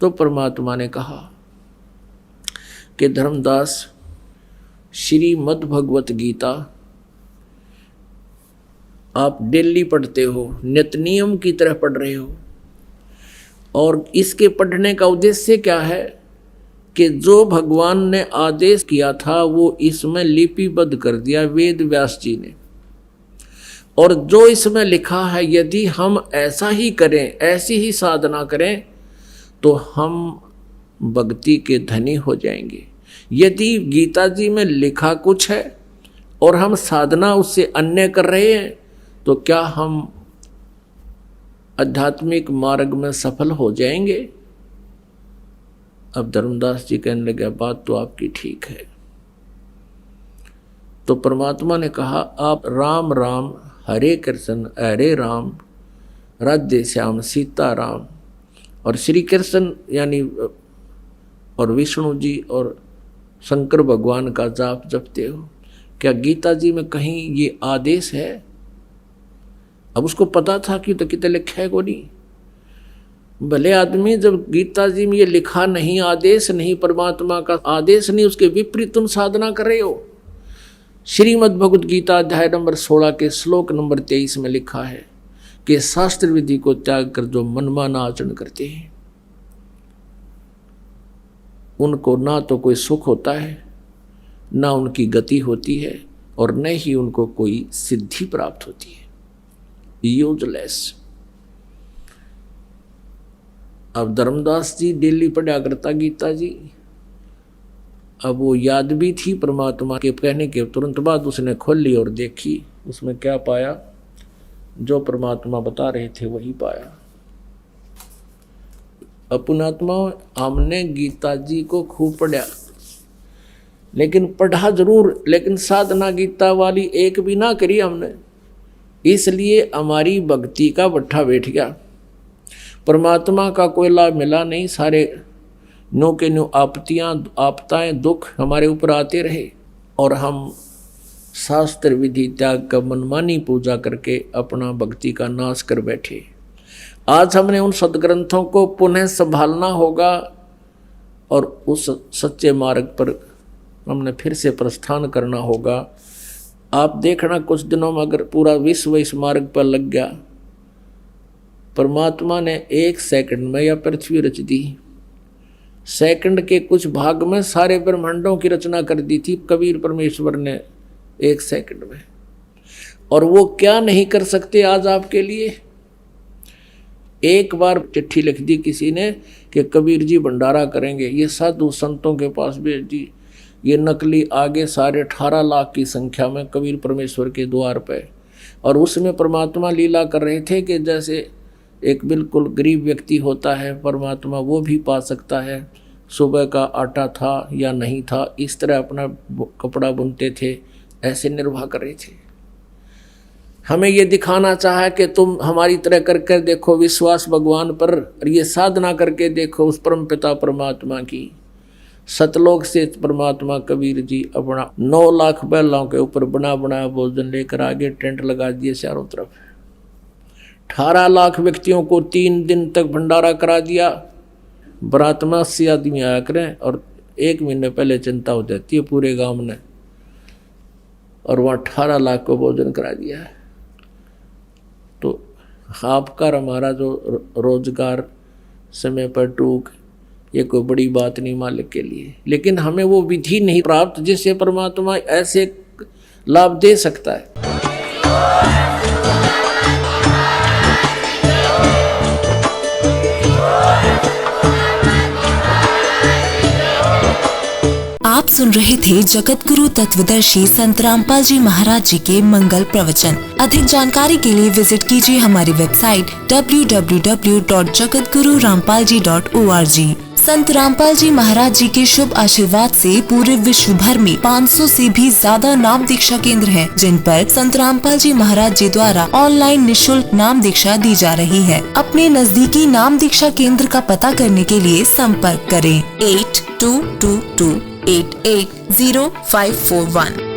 B: तो परमात्मा ने कहा कि धर्मदास, श्रीमद् भगवत गीता आप डेली पढ़ते हो, नित्य नियम की तरह पढ़ रहे हो, और इसके पढ़ने का उद्देश्य क्या है कि जो भगवान ने आदेश किया था वो इसमें लिपिबद्ध कर दिया वेद व्यास जी ने, और जो इसमें लिखा है यदि हम ऐसा ही करें, ऐसी ही साधना करें तो हम भक्ति के धनी हो जाएंगे। यदि गीता जी में लिखा कुछ है और हम साधना उससे अन्य कर रहे हैं तो क्या हम आध्यात्मिक मार्ग में सफल हो जाएंगे? अब धर्मदास जी कहने लगे बात तो आपकी ठीक है। तो परमात्मा ने कहा आप राम राम हरे कृष्ण हरे राम राधे श्याम सीता राम, और श्री कृष्ण यानी और विष्णु जी और शंकर भगवान का जाप जपते हो। क्या गीता जी में कहीं ये आदेश है? अब उसको पता था कि तो कितने लिखा है को नहीं। भले आदमी, जब गीता जी में ये लिखा नहीं, आदेश नहीं, परमात्मा का आदेश नहीं, उसके विपरीत तुम साधना कर रहे हो। श्रीमद् भगवत गीता अध्याय नंबर 16 के श्लोक नंबर 23 में लिखा है कि शास्त्र विधि को त्याग कर जो मनमाना आचरण करते हैं उनको ना तो कोई सुख होता है, ना उनकी गति होती है, और न ही उनको कोई सिद्धि प्राप्त होती है। यूजलेस। अब धर्मदास जी डेली पढ़ा करता गीता जी। अब वो याद भी थी परमात्मा के कहने के तुरंत बाद उसने खोल ली और देखी, उसमें क्या पाया? जो परमात्मा बता रहे थे वही पाया। अपनात्मा, हमने गीता जी को खूब पढ़ा, लेकिन पढ़ा जरूर, लेकिन साधना गीता वाली एक भी ना करी हमने, इसलिए हमारी भक्ति का भट्ठा बैठ गया। परमात्मा का कोई लाभ मिला नहीं, सारे नो के नो आपताएं दुख हमारे ऊपर आते रहे, और हम शास्त्र विधि त्याग का मनमानी पूजा करके अपना भक्ति का नाश कर बैठे। आज हमने उन सदग्रंथों को पुनः संभालना होगा और उस सच्चे मार्ग पर हमने फिर से प्रस्थान करना होगा। आप देखना कुछ दिनों में अगर पूरा विश्व इस मार्ग पर लग गया, परमात्मा ने 1 सेकंड में यह पृथ्वी रच दी, सेकंड के कुछ भाग में सारे ब्रह्मांडों की रचना कर दी थी कबीर परमेश्वर ने 1 सेकंड में। और वो क्या नहीं कर सकते आज आपके लिए। एक बार चिट्ठी लिख दी किसी ने कि कबीर जी भंडारा करेंगे, ये साधु संतों के पास भेज दी। ये नकली आगे 18.5 लाख की संख्या में कबीर परमेश्वर के द्वार पे, और उसमें परमात्मा लीला कर रहे थे कि जैसे एक बिल्कुल गरीब व्यक्ति होता है, परमात्मा वो भी पा सकता है। सुबह का आटा था या नहीं था, इस तरह अपना कपड़ा बुनते थे, ऐसे निर्वाह कर रहे थे। हमें ये दिखाना चाहा कि तुम हमारी तरह करके देखो विश्वास भगवान पर, और ये साधना करके देखो उस परम पिता परमात्मा की। सतलोक से परमात्मा कबीर जी अपना 9 लाख बैलों के ऊपर बना बनाया भोजन लेकर आगे टेंट लगा दिए चारों तरफ। 18 लाख व्यक्तियों को 3 दिन तक भंडारा करा दिया। बरात में 80 आदमी आया करें, और 1 महीने पहले चिंता हो जाती है पूरे गांव ने, और वहाँ 18 लाख को भोजन करा दिया है। तो आपका हमारा जो रोजगार समय पर टूक, ये कोई बड़ी बात नहीं मालिक के लिए, लेकिन हमें वो विधि नहीं प्राप्त जिससे परमात्मा ऐसे लाभ दे सकता है।
C: आप सुन रहे थे जगत गुरु तत्वदर्शी संत रामपाल जी महाराज जी के मंगल प्रवचन। अधिक जानकारी के लिए विजिट कीजिए हमारी वेबसाइट www.jagatgururampalji.org। संत रामपाल जी महाराज जी के शुभ आशीर्वाद से पूरे विश्व भर में 500 से भी ज्यादा नाम दीक्षा केंद्र हैं, जिन पर संत रामपाल जी महाराज जी द्वारा ऑनलाइन निःशुल्क नाम दीक्षा दी जा रही है। अपने नजदीकी नाम दीक्षा केंद्र का पता करने के लिए संपर्क करें 8222 880541।